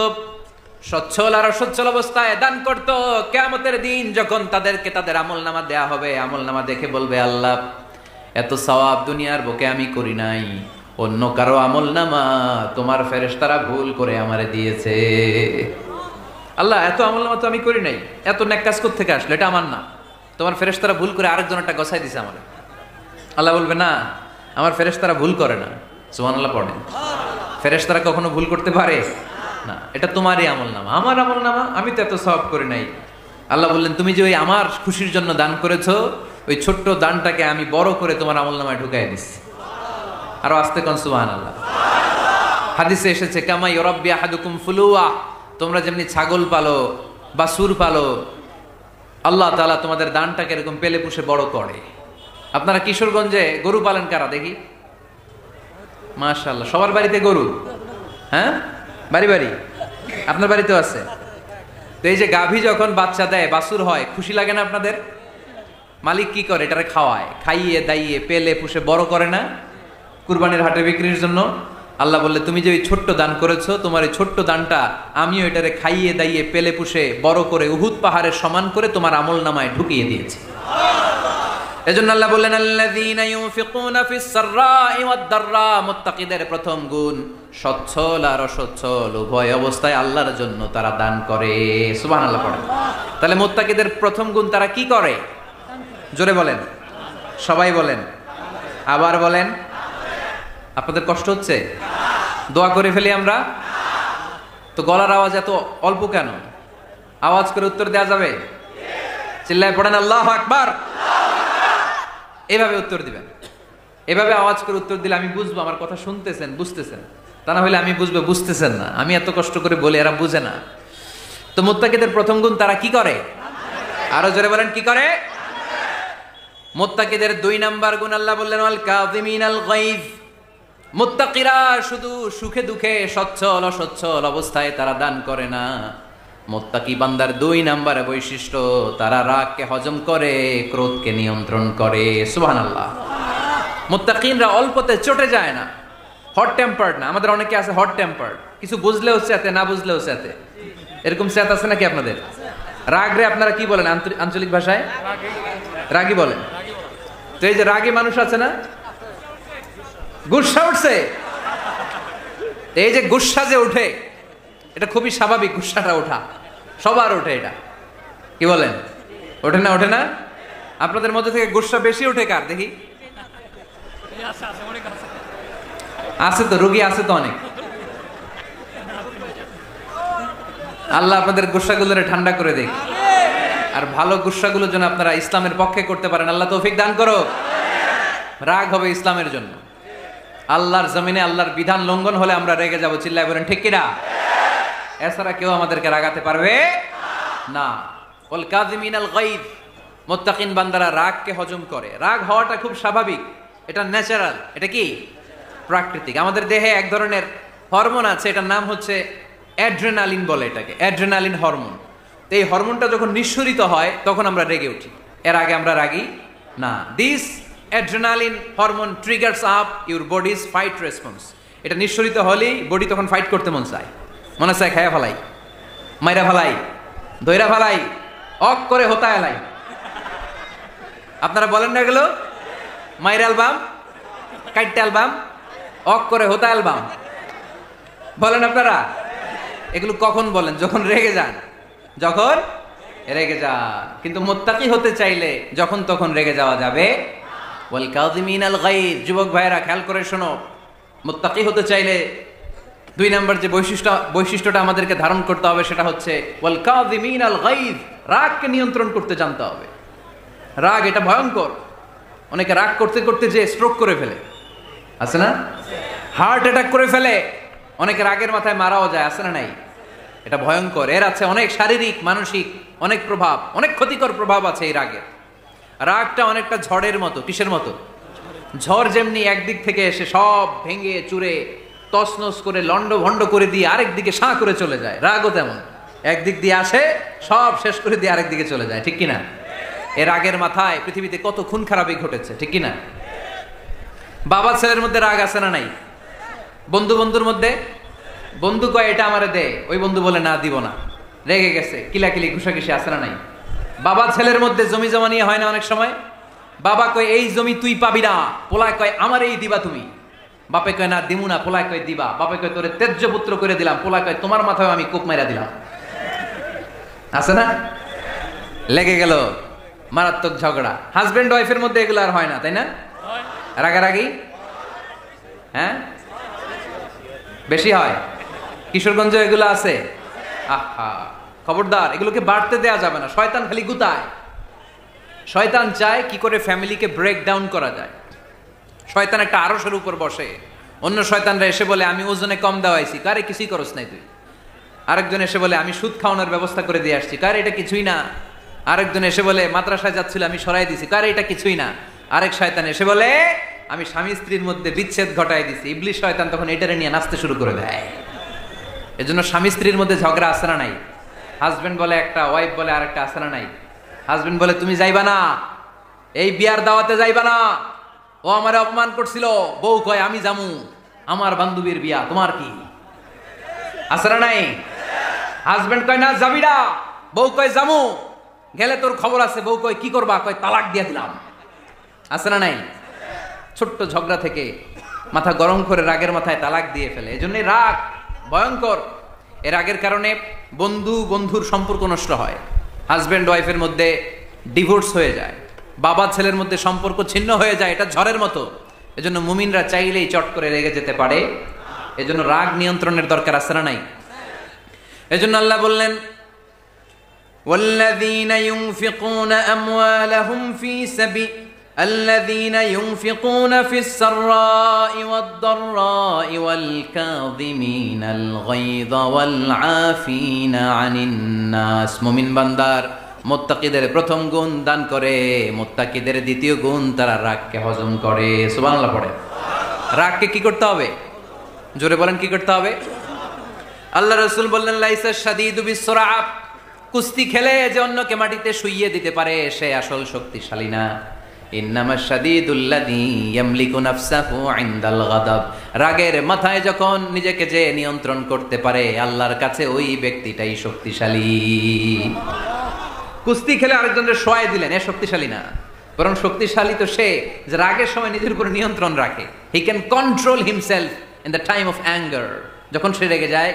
সচ্ছল আর অসচ্ছল অবস্থায় দান করত, কিয়ামতের দিন যখন তাদেরকে তাদের আমলনামা দেয়া হবে, আমলনামা দেখে বলবে, আল্লাহ এত সওয়াব দুনিয়ার বুকে আমি করি নাই, অন্য কারো আমলনামা তোমার ফেরেশতারা ভুল করে আমারে দিয়েছে। আল্লাহ এত আমলনামা তো আমি করি নাই, এত নেক কাজ কোথা থেকে আসলো? এটা আমার না, তোমার ফেরেশতারা ভুল করে আরেকজনটা গছাই দিয়েছে আমারে। আল্লাহ বলবে, না, আমার ফেরেশতারা ভুল করে না। সুবহানাল্লাহ পড়েন। ফেরেশতারা কখনো ভুল করতে পারে না, এটা তোমারই আমলনামা। আমার আমলনামা, আমি তো এত সওয়াব করি নাই। আল্লাহ বললেন, তুমি যে ওই আমার খুশির জন্য দান করেছো, ওই ছোট্ট দানটাকে আমি বড় করে তোমার আমলনামায় ঢুকাই দিচ্ছি। আরো আস্তে কোন সুবহানাল্লাহ। হাদিসে এসেছে, কামা ইউরাব্বি আহাদুকুম ফুলুয়া, তোমরা যেমনি ছাগল পালো বা সুর পালো, আল্লাহ তাআলা তোমাদের দানটাকে এরকম পেলে পুষে বড় করে। আপনারা কিশোরগঞ্জে গরু পালেন কারা দেখি? মাশাআল্লাহ, সবার বাড়িতে গরু। হ্যাঁ, বাড়ি বাড়ি। আপনার বাড়িতেও আছে। তো এই যে গাভী যখন বাচ্চা দেয়, বাছুর হয়, খুশি লাগে না আপনাদের? মালিক কি করে? এটারে খাওয়ায়, খাইয়ে দাইয়ে পেলে পুষে বড় করে না, কুরবানির হাটে বিক্রির জন্য। আল্লাহ বললে, তুমি যে ওই ছোট্ট দান করেছো, তোমার এই ছোট্ট দানটা আমিও এটারে খাইয়ে দাইয়ে পেলে পুষে বড় করে উহুদ পাহাড়ের সমান করে তোমার আমলনামায় ঢুকিয়ে দিয়েছি। এজন্য আল্লাহ বললেন, আল্লাযীনা ইউনফিকুনা ফিস সাররাই ওয়াদ দাররা, মুত্তাকিদের প্রথম গুণ সচ্ছল আর অসচ্ছল উভয় অবস্থায় আল্লাহর জন্য তারা দান করে। সুবহানাল্লাহ পড়েন। তাহলে মুত্তাকিদের প্রথম গুণ তারা কি করে? জোরে বলেন, সবাই বলেন, আবার বলেন। আপনাদের কষ্ট হচ্ছে? দোয়া করে ফেলি আমরা তো। গলার আওয়াজ এত অল্প কেন? আওয়াজ করে উত্তর দেওয়া যাবে? চিল্লায় পড়েন আল্লাহু আকবার। এভাবে উত্তর দিবেন, এভাবে আওয়াজ করে উত্তর দিলে আমি বুঝবো আমার কথা শুনতেছেন, বুঝতেছেন। তা না হলে আমি বুঝবো বুঝতেছেন না, আমি এত কষ্ট করে বলি এরা বুঝে না। তো মুত্তাকিদের প্রথম গুণ তারা কি করে? আরো জোরে বলেন, কি করে? মুত্তাকিদের 2 নাম্বার গুণ আল্লাহ বললেন, ওয়াল কাযিমিনাল গায়জ। মুত্তাকিরা শুধু সুখে দুঃখে সচ্ছল অসচ্ছল অবস্থায় তারা দান করে না। মুত্তাকি বান্দার 2 নাম্বার বৈশিষ্ট্য, তারা রাগকে হজম করে, ক্রোধকে নিয়ন্ত্রণ করে। সুবহানাল্লাহ। মুত্তাকিনরা অল্পতে চটে যায় না, হট টেম্পার্ড না। আমাদের অনেকে আছে হট টেম্পার্ড, কিছু বুঝলেও চেতে, না বুঝলেও চেতে। এরকম চেত আছে নাকি আপনাদের? রাগরে আপনারা কি বলেন আঞ্চলিক ভাষায়? রাগী বলেন। তো এই যে রাগী মানুষ আছে না, গুসা উঠছে, এই যে গুসা যে উঠে, এটা খুবই স্বাভাবিক। গুসাটা ওঠা সবার ওঠে, এটা কি বলেন? ওঠে না? ওঠে না? আপনাদের মধ্যে থেকে গুসা বেশি ওঠে কার দেখি? আছে তো, রোগী আছে তো অনেক। আল্লাহ আপনাদের গুসাগুলোরে ঠান্ডা করে দেখ, আর ভালো গুসাগুলো যেন আপনারা ইসলামের পক্ষে করতে পারেন। আল্লাহ তৌফিক দান করো। রাগ হবে ইসলামের জন্য। আল্লাহর জমিনে আল্লাহর বিধান লঙ্ঘন হলে আমরা রেগে যাব, চিল্লায় বলেন ঠিক কিনা? এছাড়া কেউ আমাদেরকে রাগাতে পারবে না। ওয়াল কাযিমিনাল গায়জ, মুত্তাকিন বান্দারা রাগকে হজম করে। রাগ হওয়াটা খুব স্বাভাবিক, এটা ন্যাচারাল, এটা কি প্রাকৃতিক। আমাদের দেহে এক ধরনের হরমোন আছে, এটার নাম হচ্ছে অ্যাড্রেনালিন বলে এটাকে, অ্যাড্রেনালিন হরমোন। তো এই হরমোনটা যখন নিঃসরিত হয় তখন আমরা রেগে উঠি, এর আগে আমরা রাগি না। This adrenaline hormone triggers up your bodies fight response. এটা নিঃসরিত হলেই বডি তখন ফাইট করতে মন চায়, মনে চায় খায়া ফেলাই, মাইরা ফেলাই, দইরা ফেলাই, অক করে হোতা এলাই। আপনারা বলেন না এগুলো? মাইরা অ্যালবাম, কাইটটা অ্যালবাম, অক করে হোতা অ্যালবাম বলেন আপনারা? এগুলো কখন বলেন? যখন রেগে যান, যখন রেগে যান। কিন্তু মুত্তাকি হতে চাইলে যখন তখন রেগে যাওয়া যাবে। ওয়াল কাযিমিনাল গায়জ, যুবক ভাইরা খেয়াল করে শোনো, মুত্তাকি হতে চাইলে 2 নম্বর যে বৈশিষ্ট্যটা আমাদেরকে ধারণ করতে হবে সেটা হচ্ছে ওয়াল কাযিমিনাল গায়জ, রাগকে নিয়ন্ত্রণ করতে জানতে হবে। রাগ এটা ভয়ঙ্কর। অনেকে রাগ করতে করতে যে স্ট্রোক করে ফেলে, আছে না? হার্ট অ্যাটাক করে ফেলে। অনেকে রাগের মাথায় মারাও যায়, আছে না নাই? এটা ভয়ঙ্কর। এর আছে অনেক শারীরিক মানসিক অনেক প্রভাব, অনেক ক্ষতিকর প্রভাব আছে এই রাগের। রাগটা অনেকটা ঝড়ের মতো। কিসের মতো? ঝড় যেমনি একদিক থেকে এসে সব ভেঙে চুরে তছনছ করে লন্ড ভন্ড করে দিয়ে আরেক দিকে সাঁ করে চলে যায়, রাগও তেমন একদিক দিয়ে আসে সব শেষ করে দিয়ে আরেক দিকে চলে যায়, ঠিক কিনা? এর রাগের মাথায় পৃথিবীতে কত খুন খারাপি ঘটেছে, ঠিক কিনা? বাবা ছেলের মধ্যে রাগ আছে না নাই? বন্ধু বন্ধুর মধ্যে, বন্ধু কয় এটা আমারে দে, ওই বন্ধু বলে না দিব না, রেগে গেছে, কিলাকিলি ঘুষাঘুষি আছে না নাই? বাবা ছেলের মধ্যে জমি জমা নিয়ে হয় না অনেক সময়? বাবা কয় এই জমি তুই পাবি না, পোলায় কয় আমার এই দিবা তুমি। বাপে কয় না দিমু না, পোলায় কয় দিবা। বাপে কয় তোরে তেজ্য পুত্র করে দিলাম, পোলায় কয় তোমার মাথায় আমি কোপ মাইরা দিলাম। আছে না? লেগে গেল, মারাত্মক ঝগড়া। হাজবেন্ড ওয়াইফের মধ্যে এগুলো আর হয় না, তাই না? রাগারাগি হ্যাঁ বেশি হয়। কিশোরগঞ্জে এগুলো আছে। আহা, খবরদার, এগুলোকে বাড়তে দেয়া যাবে না। শয়তান খালি গুতায়। শয়তান চায় কি করে ফ্যামিলিকে ব্রেক ডাউন করা যায়। শয়তান একটা আরশের উপর বসে, অন্য শয়তানরা এসে বলে আমি ওজনে কম দেওয়াইছি, কারে কিছুই করস নাই তুই। আরেকজন এসে বলে আমি সুদ খাওয়ানোর ব্যবস্থা করে দিয়ে আসছি, কারে এটা কিছুই না। আরেকজন এসে বলে মাদ্রাসায় যাচ্ছিল আমি সরাই দিছি, কারে এটা কিছুই না। আরেক শয়তান এসে বলে আমি স্বামী স্ত্রীর মধ্যে বিচ্ছেদ ঘটাই দিছি। ইবলিশ শয়তান তখন এটারে নিয়ে নাচতে শুরু করে দেয়। এজন্য স্বামী স্ত্রীর মধ্যে ঝগড়া আছে না নাই? হাজবেন্ড বলে একটা, ওয়াইফ বলে আরেকটা, আছে না নাই? হাজবেন্ড বলে তুমি যাইবা না, এই বিয়ার দাওয়াতে যাইবা না, ও আমারে অপমান করছিল। বউ কয় আমি জামু, আমার বান্ধবীর বিয়া, তোমার কি? আছে না নাই? হাজবেন্ড কয় না যাবি না, বউ কয় জামু, গেলে তোর খবর আছে। বউ কয় কি করবা? কয় তালাক দিয়ে দিলাম। আছে না নাই? ছোট্ট ঝগড়া থেকে মাথা গরম করে রাগের মাথায় তালাক দিয়ে ফেলে। এজন্যই রাগ ভয়ঙ্কর। এর রাগের কারণে বন্ধু বন্ধুর সম্পর্ক নষ্ট হয়, হাজব্যান্ড ওয়াইফের মধ্যে ডিভোর্স হয়ে যায়, বাবা ছেলের মধ্যে সম্পর্ক ছিন্ন হয়ে যায়। এটা ঝড়ের মতো। এজন্য মুমিনরা চাইলেই চট করে রেগে যেতে পারে। এজন্য রাগ নিয়ন্ত্রণের দরকার আছে না নাই? এজন্য আল্লাহ বললেন والذين ينفقون أموالهم في سبيل الذين ينفقون في السراء والضراء والكاظمين الغيظ والعافين عن الناس। মুমিন বান্দার মুত্তাকিদের প্রথম গুণ দান করে, মুত্তাকিদের দ্বিতীয় গুণ তারা রাগকে হজম করে। সুবহানাল্লাহ পড়ে। রাগকে কি করতে হবে? জোরে বলেন কি করতে হবে? আল্লাহ রাসূল বললেন লাইসা শাদীদু বিসসুরা, কুস্তি খেলে যে অন্যকে মাটিতে শুইয়ে দিতে পারে সে আসল শক্তিশালী না। ইন্নামাশ শাদীদুল্লাযী ইয়ামলিকু নাফসাহু ইনদাল গাদাব, রাগের মাথায় যখন নিজেকে যে নিয়ন্ত্রণ করতে পারে আল্লাহর কাছে ওই ব্যক্তিটাই শক্তিশালী। কুস্তি খেলে আরেকজনের শোয়াই দিলেন, এ শক্তিশালী না। বরং শক্তিশালী তো সে যে রাগের সময় নিজের উপর নিয়ন্ত্রণ রাখে। He can control himself in the time of anger. যখন সে রেগে যায়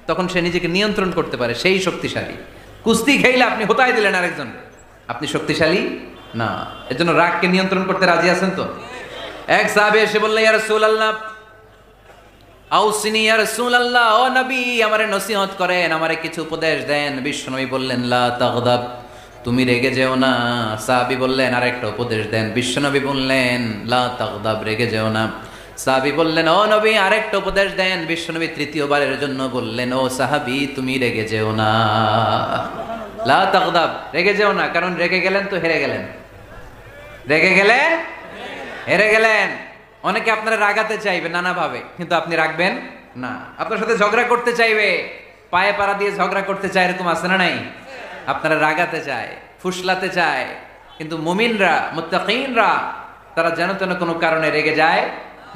তখন সে নিজেকে নিয়ন্ত্রণ করতে পারে, সেই শক্তিশালী। কুস্তি খেলে আপনি হোতায় দিলেন আরেকজন, আপনি শক্তিশালী না। এজন্য রাগকে নিয়ন্ত্রণ করতে রাজি আছেন তো? এক সাহাবী এসে বললেন ইয়া রাসূলুল্লাহ আউসিনি ইয়া রাসূলুল্লাহ, ও নবী আমারে নসিহত করেন, আমারে কিছু উপদেশ দেন। বিশ্বনবী বললেন লা তাগদাব, তুমি রেগে যেও না। সাহাবী বললেন আরেকটা উপদেশ দেন। বিশ্বনবী বললেন লা তাগদাব, রেগে যেও না। সাহাবী বললেন ও নবী আরেকটা উপদেশ দেন। বিশ্বনবী তৃতীয়বারের জন্য বললেন ও সাহাবী তুমি রেগে যেও না, লা তাগদাব, রেগে যেও না। কারণ রেগে গেলেন তো হেরে গেলেন, রেগে গেলেন হেরে গেলেন। অনেকে আপনারা রাগাতে চাইবে নানাভাবে, কিন্তু আপনি রাখবেন না। আপনার সাথে ঝগড়া করতে চাইবে, পায়ে পাড়া দিয়ে ঝগড়া করতে চায়, এরকম আছে না নাই? আপনারা রাগাতে চায়, ফুসলাতে চায়, কিন্তু মুমিনরা, মুত্তাকিনরা তারা যেন তেন কোনো কারণে রেগে যায়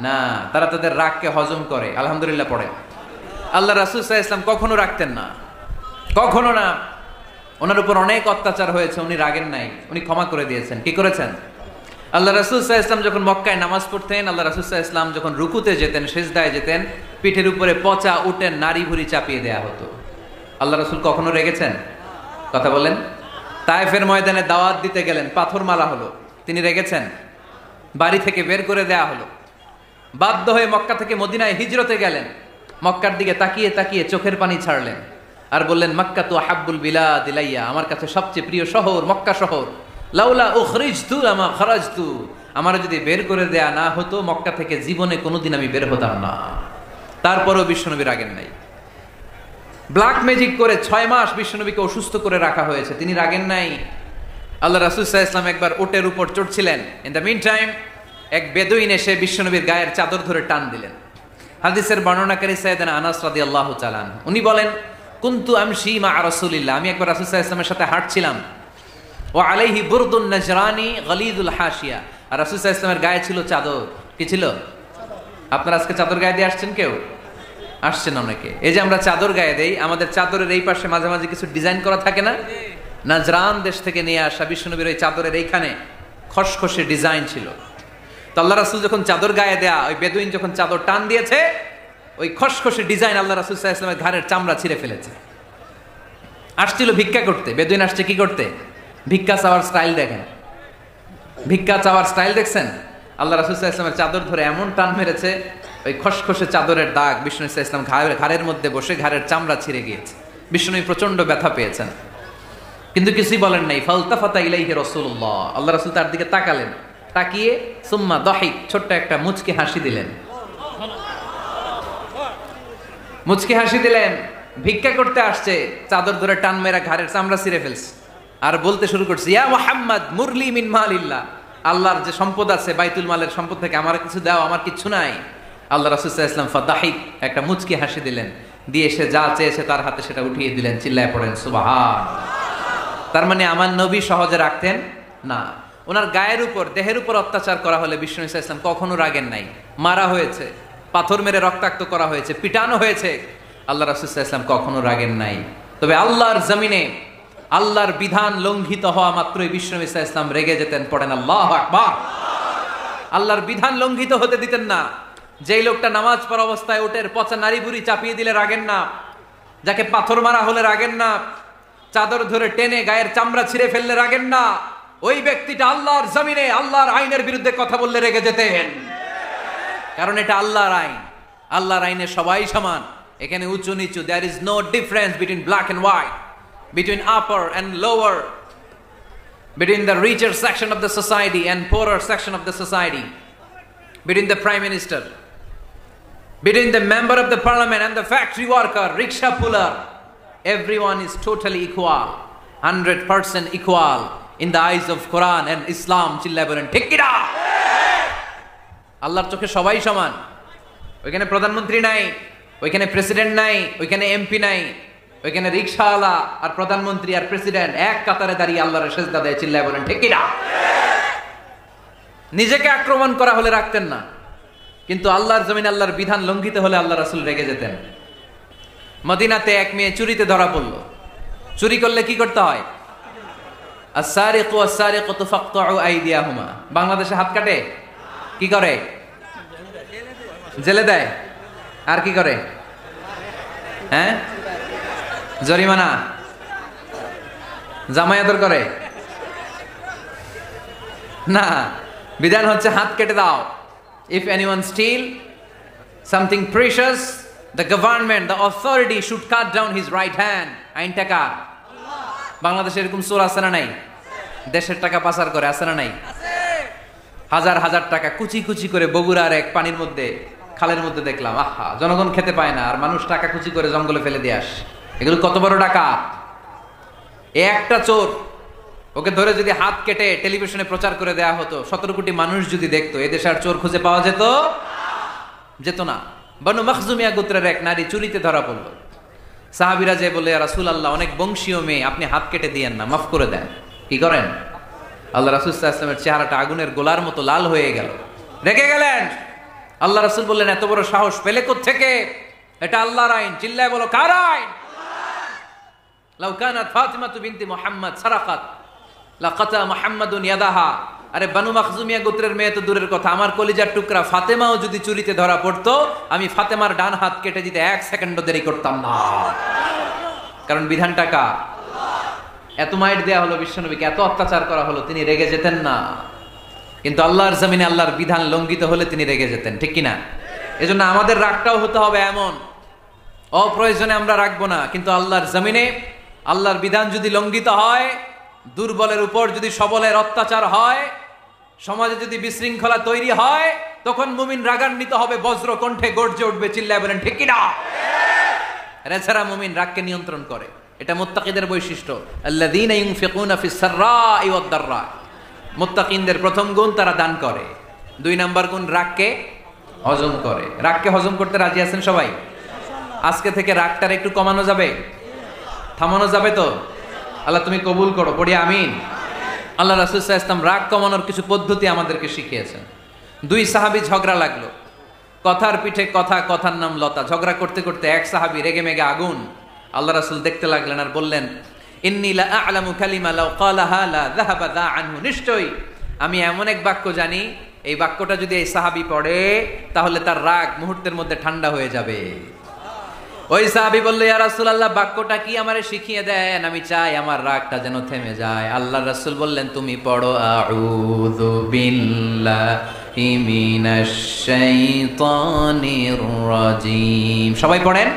না, তারা তাদের রাগকে হজম করে। আলহামদুলিল্লাহ পড়ে। আল্লাহ রাসূল সাল্লাল্লাহু আলাইহি ওয়াসাল্লাম কখনো রাখতেন না, কখনো না। ওনার উপর অনেক অত্যাচার হয়েছে, উনি রাগেন নাই, উনি ক্ষমা করে দিয়েছেন। কি করেছেন? আল্লাহ রাসূল সাল্লাল্লাহু আলাইহি ওয়াসাল্লাম যখন মক্কায় নামাজ পড়তেন, আল্লাহ রাসূল সাল্লাল্লাহু আলাইহি ওয়াসাল্লাম যখন রুকুতে যেতেন, সিজদায় যেতেন, পিঠের উপরে পচা উটের নাড়ি ভুঁড়ি চাপিয়ে দেয়া হতো। আল্লাহ রাসূল কখনো রেগেছেন? কথা বলেন। তায়েফের ময়দানে দাওয়াত দিতে গেলেন, পাথর মারা হলো, তিনি রেগেছেন? বাড়ি থেকে বের করে দেয়া হলো, বাধ্য হয়ে মক্কা থেকে মদিনায় হিজরতে গেলেন। মক্কার দিকে তাকিয়ে তাকিয়ে চোখের পানি ছাড়লেন আর বললেন মক্কা তু আহাব্বুল বিলাদ ইলাইয়া, আমার কাছে সবচেয়ে প্রিয় শহর মক্কা শহর। লাউলা উখরিজতু লামা খারাজতু, আমার যদি বের করে দেয়া না হতো মক্কা থেকে জীবনে কোনোদিন আমি বের হতাম না। তারপরেও বিশ্বনবী রাগেন নাই। ব্ল্যাক ম্যাজিক করে 6 মাস বিশ্বনবীকে অসুস্থ করে রাখা হয়েছে, তিনি রাগেন নাই। আল্লাহ রাসূল সাল্লাল্লাহু আলাইহি ওয়াসাল্লাম একবার উটের উপর চড়ছিলেন। ইন দ্য মিন টাইম এক বেদুইন এসে বিশ্বনবীর গায়ের চাদর ধরে টান দিলেন। হাদিসের বর্ণনাকারী সাইয়েদনা আনাস রাদিয়াল্লাহু তাআলা আনহু, উনি বলেন কুনতু আমশি মা রাসূলিল্লাহ, আমি একবার রাসূল সাল্লাল্লাহু আলাইহি ওয়াসাল্লামের সাথে হাঁটছিলাম। ওয়া আলাইহি বুরদুন নাজরানি গলিদুল হাশিয়া, আর রাসূল সাল্লাল্লাহু আলাইহি ওয়াসাল্লামের গায়ে ছিল চাদর। কি ছিল? আপনারা আজকে চাদর গায়ে দিয়ে আসছেন? কেউ আসছেন? অনেকে। এই যে আমরা চাদর গায়ে দেই, আমাদের চাদরের এই পাশে মাঝে মাঝে কিছু ডিজাইন করা থাকে না? নাজরান দেশ থেকে নিয়ে আসা বিশ্বনবীর ওই চাদরের এইখানে খসখসে ডিজাইন ছিল। তো আল্লাহ রাসূল যখন চাদর গায়ে দেয়া, ওই বেদুইন যখন চাদর টান দিয়েছে, ওই খসখসে ডিজাইন আল্লাহ রাসূল সাল্লাল্লাহু আলাইহি ওয়াসাল্লামের ঘাড়ের চামড়া ছিঁড়ে ফেলেছে। আসছিল ভিক্ষা করতে, বেদুইন আসছে কি করতে? ভিক্ষা চাওয়ার স্টাইল দেখেন, ভিক্ষা চাওয়ার স্টাইল দেখছেন? আল্লাহ রাসূল সাল্লাল্লাহু আলাইহি ওয়াসাল্লামের চাদর ধরে এমন টান মেরেছে, ওই খসখসে চাদরের দাগ বিষ্ণু সাল্লাল্লাহু আলাইহি ওয়াসাল্লাম ঘাড়ের মধ্যে বসে ঘাড়ের চামড়া ছিঁড়ে গিয়েছে। বিষ্ণু প্রচন্ড ব্যথা পেয়েছেন, কিন্তু কিছুই বলেন নাই। ফালতাফাতা ইলাইহি রাসূলুল্লাহ, আল্লাহ রাসূল তার দিকে তাকালেন, তাকিয়ে সুম্মা দাহিক, ছোট্ট একটা মুচকি হাসি দিলেন। মুচকি হাসি দিলেন। ভিক্ষা করতে আসছে, চাদর ধরে টান মেরা ঘাড়ের চামড়া ছিঁড়ে ফেলছে, আর বলতে শুরু করছে ইয়া মুহাম্মদ মুরলি মিন মালিল্লাহ, আল্লাহর যে সম্পদ আছে বাইতুল মালের সম্পদ থেকে আমার কিছু দাও, আমার কিছু নাই। আল্লাহ রাসূল সাল্লাল্লাহু আলাইহি ওয়াসাল্লাম ফাদাহিক, একটা মুচকি হাসি দিলেন, দিয়ে সে যা চেয়েছে তার হাতে সেটা উঠিয়ে দিলেন। চিল্লায় পড়েন সুবহান। তার মানে আমার নবী সহজে রাখতেন না। ওনার গায়ের উপর, দেহের উপর অত্যাচার করা হলে বিষ্ণু সাল্লাল্লাহু আলাইহি ওয়াসাল্লাম কখনো রাগেন নাই। মারা হয়েছে, পাথর মেরে রক্তাক্ত করা হয়েছে, পিটানো হয়েছে, আল্লাহ রাসূল সাল্লাল্লাহু আলাইহি ওয়াসাল্লাম কখনো রাগেন নাই। তবে আল্লাহর জমিনে আল্লাহর বিধান লঙ্ঘিত হওয়া মাত্রই বিষ্ণু সাল্লাল্লাহু আলাইহি ওয়াসাল্লাম রেগে যেতেন। পড়েন আল্লাহু আকবার। আল্লাহর বিধান লঙ্ঘিত হতে দিতেন না। যেই লোকটা নামাজ পড়া অবস্থায় উটের পচা নাড়ি ভুঁড়ি চাপিয়ে দিলে রাগেন না, যাকে পাথর মারা হলে রাগেন না, চাদর ধরে টেনে গায়ের চামড়া ছিঁড়ে ফেললে রাগেন না, ওই ব্যক্তিটা আল্লাহর জমিনে আল্লাহর আইনের বিরুদ্ধে কথা বললে রেগে যেতেন। কারণ এটা আল্লাহর আইন, আল্লাহর আইনে সবাই সমান। এখানে উঁচু নিচু, there is no difference between black and white, between upper and lower, between the richer section of the society and poorer section of the society, between the prime minister, between the member of the parliament and the factory worker, rickshaw puller. Everyone is totally equal, 100% equal in the eyes of Quran and Islam. চিল্লায় বলেন ঠিক কি না? আল্লাহর চোখে সবাই সমান। ওইখানে প্রধানমন্ত্রী নাই, ওইখানে প্রেসিডেন্ট নাই, ওইখানে এমপি নাই, ওইখানে রিকশাওয়ালা আর প্রধানমন্ত্রী আর প্রেসিডেন্ট এক কাতারে দাঁড়িয়ে আল্লাহর সেজদা দেয়। চিল্লায় বলেন ঠিক কি না? নিজেকে আক্রমণ করা হলে রাখতেন না, কিন্তু আল্লাহর জমিনে আল্লাহর বিধান লঙ্ঘিত হলে আল্লাহ রাসূল রেগে যেতেন। মদিনাতে এক মেয়ে চুরিতে ধরা পড়ল। চুরি করলে কি করতে হয়? আস-সারিকু ওয়াস-সারিকাতু ফাকতাউ আইদিয়াহুমা। বাংলাদেশে হাত কাটে, কি করে? জেলে দেয়। আর কি করে? হ্যাঁ, জরিমানা, জামাই আদর করে না। বিধান হচ্ছে হাত কেটে দাও। If anyone steal something precious, the government, the authority should cut down his right hand. আইনটা কার? বাংলাদেশে এরকম চোর আছে না নাই? দেশের টাকা পাচার করে, আছে না নাই? হাজার হাজার টাকা কুচি কুচি করে বগুড়ার এক পানির মধ্যে, খালের মধ্যে দেখলাম। আহা, জনগণ খেতে পায় না আর মানুষ টাকা কুচি করে জঙ্গলে ফেলে দিয়ে আসে। এগুলো কত বড় টাকা! একটা চোর, ওকে ধরে যদি হাত কেটে টেলিভিশনে প্রচার করে দেয়া হতো, 17 কোটি মানুষ যদি দেখতো, এদেশে আর চোর খুঁজে পাওয়া যেত না। বনু মখজুমিয়া গোত্রের এক নারী চুরিতে ধরা পড়ল। সাহাবীরা যে বলে, ইয়া রাসূলুল্লাহ, অনেক বংশীয় মেয়ে, আপনি হাত কেটে দিয়েন না, মাফ করে দেন। কি করেন? আল্লাহ রাসূল সাল্লাল্লাহু আলাইহি ওয়াসাল্লামের চেহারাটা আগুনের গোলার মতো লাল হয়ে গেল, রেগে গেলেন। আল্লাহ রাসূল বললেন, এত বড় সাহস পেলে কোত্থেকে? এটা আল্লাহর আইন, চিল্লায় বলো, কার আইন? লাউ কানাত ফাতিমাতু বিনতি মুহাম্মদ সারাকাত লাকাতা মুহাম্মাদুন ইয়াদাহা। আরে বনু মখজুমিয়া গোত্রের মেয়ে তো দূরের কথা, আমার কলিজার টুকরা ফাতেমাও যদি চুরিতে ধরা পড়তো, আমি ফাতেমার ডান হাত কেটে দিতে 1 সেকেন্ডও দেরি করতাম না। কারণ বিধানটা কার? এত মাইট দেয়া হলো বিশ্বনবীকে, এত অত্যাচার করা হলো, তিনি রেগে যেতেন না। কিন্তু আল্লাহর জমিনে আল্লাহর বিধান লঙ্ঘিত হলে তিনি রেগে যেতেন, ঠিক কিনা? এজন্য আমাদের রাগটাও হতে হবে এমন, অপ্রয়োজনে আমরা রাখবো না। কিন্তু আল্লাহর জমিনে আল্লাহর বিধান যদি লঙ্ঘিত হয়, দুর্বলের উপর যদি সবলের অত্যাচার হয়, সমাজে যদি বিশৃঙ্খলা তৈরি হয়, তখন মুমিন রাগান্বিত হবে, বজ্র কণ্ঠে গর্জে উঠবে, চিল্লায় বলেন ঠিক কিনা? এছাড়া মুমিন রাগকে নিয়ন্ত্রণ করে, এটা মুত্তাকিদের বৈশিষ্ট্য। আল্লাযীনা ইউনফিকুনা ফিস সাররাই ওয়াদ দাররা। মুত্তাকিনদের প্রথম গুণ, তারা দান করে। 2 নাম্বার গুণ, রাগকে হজম করে। রাগকে হজম করতে রাজি আছেন সবাই? আজকে থেকে রাগটার একটু কমানো যাবে, থামানো যাবে তো? আল্লাহ তুমি কবুল করো, পড়ি আমিন। আল্লাহ রাসূল সাল্লাল্লাহু আলাইহি ওয়াসাল্লাম রাগ কমানোর কিছু পদ্ধতি আমাদেরকে শিখিয়েছেন। 2 সাহাবী ঝগড়া লাগলো, কথার পিঠে কথা, কথার নাম লতা। ঝগড়া করতে করতে এক সাহাবী রেগে মেগে আগুন। আল্লাহ রাসূল দেখতে লাগলেন আর বললেন, ইন্নী লা আ'লামু কালিমা লাউ ক্বালাহা লা যাহাবা দা আনহু। নিশ্চয়ই আমি এমন এক বাক্য জানি, এই বাক্যটা যদি এই সাহাবী পড়ে, তাহলে তার রাগ মুহূর্তের মধ্যে ঠান্ডা হয়ে যাবে। ওই সাহাবী বলল, ইয়া রাসূলুল্লাহ, বাক্যটা কি আমারে শিখিয়ে দেন, আমি চাই আমার রাগটা যেন থেমে যায়। আল্লাহর রাসূল বললেন, তুমি পড়ো, আউযু বিল্লাহি মিনাশ শাইতানির রাজীম। সবাই পড়েন,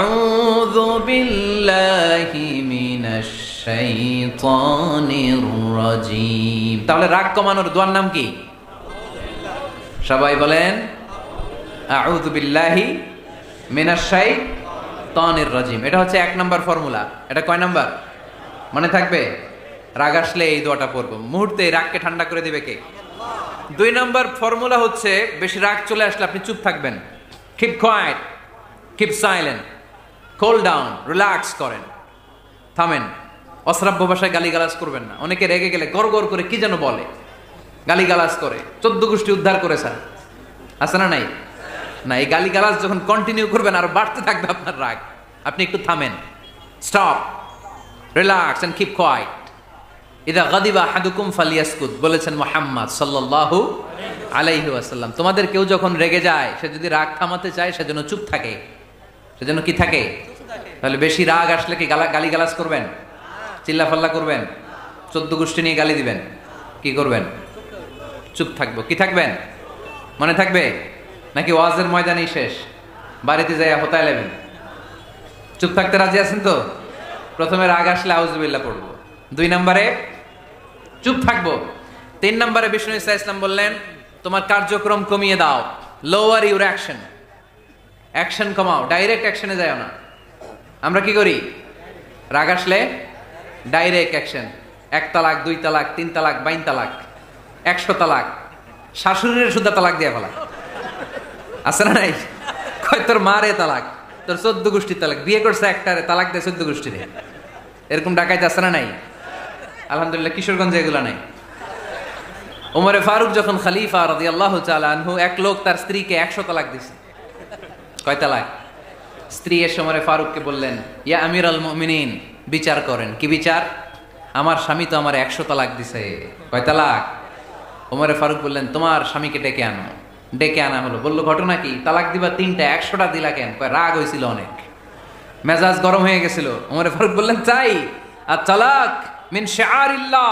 আউযু বিল্লাহি মিনাশ শাইতানির রাজীম। তাহলে রাগ কমানোর দোয়ার নাম কি? সবাই বলেন, আউযু বিল্লাহি মিনাশ শাইতানির রাজীম। এটা হচ্ছে 1 নাম্বার ফর্মুলা। এটা কয় নাম্বার মনে থাকবে? রাগ আসলে এই দোয়াটা পড়বো, মুহূর্তে রাগকে ঠান্ডা করে দিবে কে? 2 নাম্বার ফর্মুলা হচ্ছে, বেশি রাগ চলে আসলে আপনি চুপ থাকবেন। Keep quiet, keep silent, cool down, relax করেন, থামেন। অশ্রাব্য ভাষায় গালিগালাজ করবেন না। অনেকে রেগে গেলে গড় গড় করে কি যেন বলে, গালিগালাজ করে, 14 গোষ্ঠী উদ্ধার করেছেন, আছে না নাই? না, এই গালিগালাজ যখন কন্টিনিউ করবেন আর বাড়তে থাকবে আপনার রাগ। আপনি একটু থামেন, stop, relax and keep quiet. ইদা গাদিবা আহাদুকুম ফালিয়াসকুত, বলেছেন মুহাম্মদ সাল্লাল্লাহু আলাইহি ওয়াসাল্লাম। তোমাদের কেউ যখন রেগে যায়, সে যদি রাগ থামাতে চায়, সেজন্য চুপ থাকে, সেজন্য কি থাকে? তাহলে বেশি রাগ আসলে কি গালিগালাজ করবেন, চিল্লাফাল্লা করবেন, 14 গোষ্ঠী নিয়ে গালি দিবেন? কি করবেন? চুপ থাকবো। কি থাকবেন? মনে থাকবে? নাকি ওয়াজের ময়দানেই শেষ, বাড়িতে যাইয়া হোতায় নেবেন? চুপ থাকতে রাজি আছেন তো? প্রথমে রাগ আসলে আউযুবিল্লাহ পড়বো, 2 নম্বরে চুপ থাকবো, 3 নম্বরে বিষ্ণু ঈসা ইসলাম বললেন, তোমার কার্যক্রম কমিয়ে দাও, লোয়ার ইউর অ্যাকশন, অ্যাকশন কমাও, ডাইরেক্ট অ্যাকশনে যাও না। আমরা কি করি? রাগ আসলে ডাইরেক্ট অ্যাকশন, 1 তালাক, 2 তালাক, 3 তালাক, 22 তালাক, 100 তালাক, শাশুড়ির সুদ্ধা তালাক দিয়ে ফেলা, আছে না নাই? কয় তোর মারে তালাক, তোর 14 গোষ্ঠীর তালাক, বিয়ে করছে একটারে, তালাক দেয় 14 গোষ্ঠীরে। এরকম ডাকাইতে আছে না নাই? আলহামদুলিল্লাহ কিশোরগঞ্জে এগুলা নাই। ওমরে ফারুক যখন খলিফা রাদিয়াল্লাহু তাআলা আনহু, এক লোক তার স্ত্রীকে 100 তালাক দিছে। কয় তালাক? স্ত্রী এসে ওমরে ফারুককে বললেন, ইয়া আমিরাল মুমিনিন, বিচার করেন। কি বিচার? আমার স্বামী তো আমার 100 তালাক দিছে। কয় তালাক? ওমরে ফারুক বললেন, তোমার স্বামীকে ডেকে আনো। ডেকে আনা হলো। বললো, ঘটনা কি? তালাক দিবা 3টা, 100টা দিলা কেন? কয় রাগ হয়েছিল অনেক, মেজাজ গরম হয়ে গেছিল। ওমরে ফারুক বললেন, তাই? আর তালাক মিন শিআরিল্লাহ,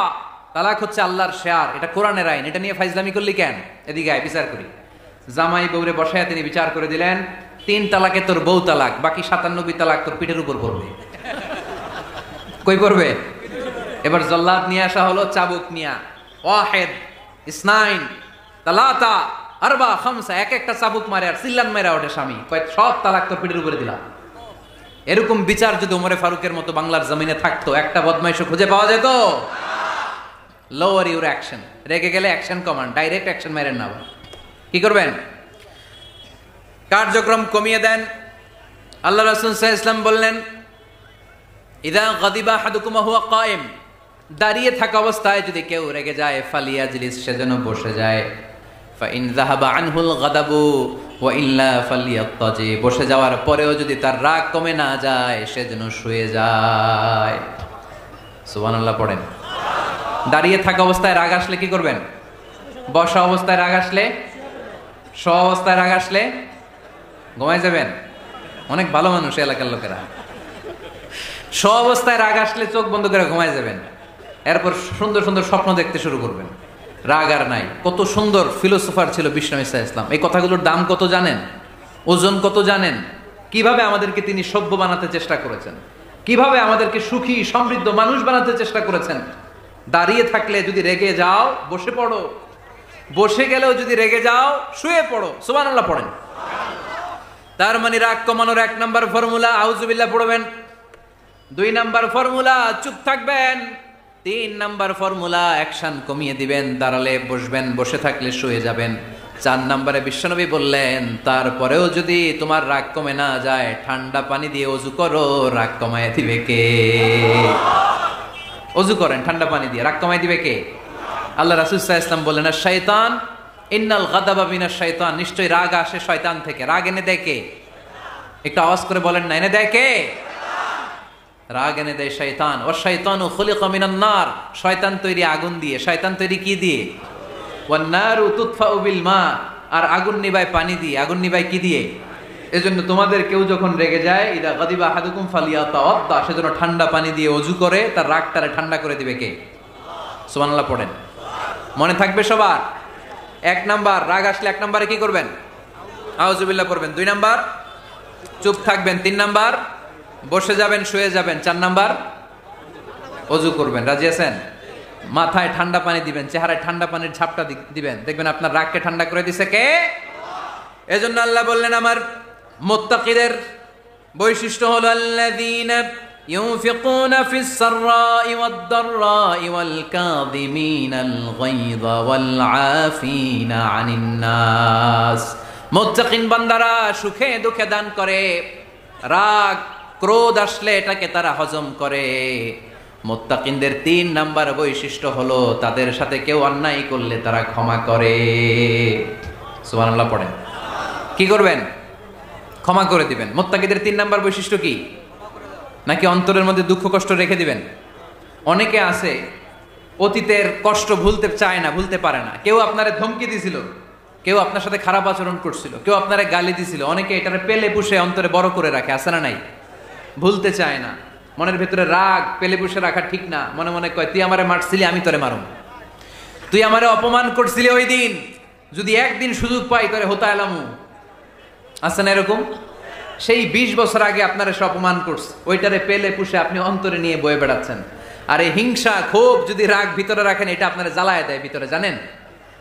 তালাক হচ্ছে আল্লাহর শিআর, এটা কোরআনের আইন, এটা নিয়ে ফাইজলামি করলি কেন? এদিকে আয়, বিচার করি। জামাই বউরে বসায় তিনি বিচার করে দিলেন, 3 তালাকে তোর বউ তালাক, বাকি 97 তালাক তোর পিঠের উপর পড়বে। কই পড়বে? এবার জল্লাদ নিয়ে আসা হলো, চাবুক নিয়া, ওয়াহিদ ইসনাইন তালাতা আরবা খামসা, এক একটা চাবুক মারে আর চিল্লান মেরা ওঠে স্বামী, কয় সব তালাক তোর পিঠের উপরে দিলাম। এরকম বিচার যদি ওমরে ফারুকের মতো বাংলার জমিনে থাকতো, একটা বদমাইশও খুঁজে পাওয়া যেত? লোয়ার ইউর অ্যাকশন, রেগে গেলে অ্যাকশন কমান্ড, ডাইরেক্ট অ্যাকশন মেরেন না। কি করবেন? কার্যক্রম কমিয়ে দেন। আল্লাহ রাসূল সাল্লাল্লাহু আলাইহি ওয়াসাল্লাম বললেন, ইযা গাদিবা আহাদুকুম হুয়া কায়েম, দাঁড়িয়ে থাকা অবস্থায় যদি কেউ রেগে যায়, ফালিয়াজলিস, সেজন্য বসে যায়। ফাইন যাহাবা আনহুল গাদাবু ওয়া ইল্লা ফালিয়াত্তাজি, বসে যাওয়ার পরেও যদি তার রাগ কমে না যায়, সেজন্য শুয়ে যায়। সুবহানাল্লাহ পড়েন। দাঁড়িয়ে থাকা অবস্থায় রাগ আসলে কি করবেন? বসা অবস্থায় রাগ আসলে, শোয়া অবস্থায় রাগ আসলে ঘুমায় যাবেন। অনেক ভালো মানুষ এলাকার লোকেরা। শোয়া অবস্থায় রাগ আসলে চোখ বন্ধ করে ঘুমায় যাবেন, এরপর সুন্দর সুন্দর স্বপ্ন দেখতে শুরু করবেন। রাগ আর নাই। কত সুন্দর ফিলোসোফার ছিল বিষ্ণু ইসা ইসলাম। এই কথাগুলোর দাম কত জানেন? ওজন কত জানেন? কিভাবে আমাদেরকে তিনি সভ্য বানাতে চেষ্টা করেছেন, কিভাবে আমাদেরকে সুখী সমৃদ্ধ মানুষ বানাতে চেষ্টা করেছেন। দাঁড়িয়ে থাকলে যদি রেগে যাও, বসে পড়ো। বসে গেলেও যদি রেগে যাও, শুয়ে পড়ো। সুবহানাল্লাহ পড়েন। তার মানে রাগ কমানোর 1 নাম্বার ফর্মুলা আউযুবিল্লাহ পড়বেন, 2 নাম্বার ফর্মুলা চুপ থাকবেন, 3 নাম্বার ফর্মুলা অ্যাকশন কমিয়ে দিবেন, দাঁড়ালে বসবেন, বসে থাকলে শুয়ে যাবেন। 4 নাম্বারে বিশ্বনবী বললেন, তারপরেও যদি তোমার রাগ কমে না যায়, ঠান্ডা পানি দিয়ে ওযু করো, রাগ কমায় দিবে কে? ওযু করেন ঠান্ডা পানি দিয়ে, রাগ কমায় দিবে কে? আল্লাহ রাসূল সাল্লাল্লাহু আলাইহি ওয়াসাল্লাম বললেন, শাইতান ইন্নাল গাদাবা মিনাশ শাইতান, নিশ্চয়ই রাগ আসে শয়তান থেকে। রাগ এনে দেয় কে? একটু আওয়াজ করে বলেন না, এনে দেয় কে? রাগ এনে দেয় শয়তান। ও শয়তানু খুলিকা মিনান নার, শয়তান তৈরি আগুন দিয়ে। শয়তান তৈরি কি দিয়ে? ওয়ান নারু তুতফাউ বিল মা, আর আগুন নিভায় পানি দিয়ে। আগুন নিভায় কি দিয়ে? এজন্য তোমাদের কেউ যখন রেগে যায়, ইদা গাদিবা আহাদুকুম ফালিয়াতাওয়াদ্দা, সেজন্য ঠান্ডা পানি দিয়ে ওযু করে তার রাগটারে ঠান্ডা করে দিবে কে? সুবহানাল্লাহ পড়েন। মনে থাকবে সবার? 1 নাম্বার, রাগ আসলে 1 নাম্বারে কি করবেন? আউযুবিল্লাহ পড়বেন। 2 নাম্বার চুপ থাকবেন। 3 নাম্বার বসে যাবেন, শুয়ে যাবেন। 4 নাম্বার ওযু করবেন। রাজি আছেন? মাথায় ঠান্ডা পানি দিবেন, চেহারায় ঠান্ডা পানির ঝাপটা দিবেন, দেখবেন আপনার রাগকে ঠান্ডা করে দিছে কে? এজন্য আল্লাহ বললেন, আমার মুত্তাকিদের বৈশিষ্ট্য হলো আল্লাযীনা ইউনফিকুনা ফিস সাররাই ওয়াদ দাররাই ওয়াল কাযিমিনাল গায়যা ওয়াল আফিনা আনিন নাস। মুত্তাকিন বান্দারা সুখে দুঃখে দান করে, রাগ ক্রোধ আসলে এটাকে তারা হজম করে। মুত্তাকিনদের 3 নাম্বার বৈশিষ্ট্য হলো, তাদের সাথে কেউ অন্যায় করলে তারা ক্ষমা করে। সুবহানাল্লাহ পড়েন। কি করবেন? ক্ষমা করে দিবেন। মুত্তাকিদের 3 নাম্বার বৈশিষ্ট্য কি? নাকি অন্তরের মধ্যে দুঃখ কষ্ট রেখে দিবেন? অনেকে আছে অতীতের কষ্ট ভুলতে চায় না, ভুলতে পারে না। কেউ আপনারে ধমকি দিছিল, কেউ আপনার সাথে খারাপ আচরণ করছিল, কেউ আপনারে গালি দিছিল, অনেকে এটারে পেলে পুষে অন্তরে বড় করে রাখে, আছে না নাই? ভুলতে চায় না। মনের ভেতরে রাগ পেলে পুষে রাখা ঠিক না। মনে মনে কয়, তুই আমারে মারছিলি, আমি তোরে মারুম। তুই আমারে অপমান করছিলি ওই দিন, যদি একদিন সুযোগ পাই তোরে হতা এলামু। আছে না এরকম? সেই 20 বছর আগে আপনারা সে অপমান করছে, ওইটারে পেলে পুষে আপনি অন্তরে নিয়ে বয়ে বেড়াচ্ছেন। আর এই হিংসা ক্ষোভ যদি রাগ ভিতরে রাখেন, এটা আপনারা জ্বালায় দেয় ভিতরে, জানেন?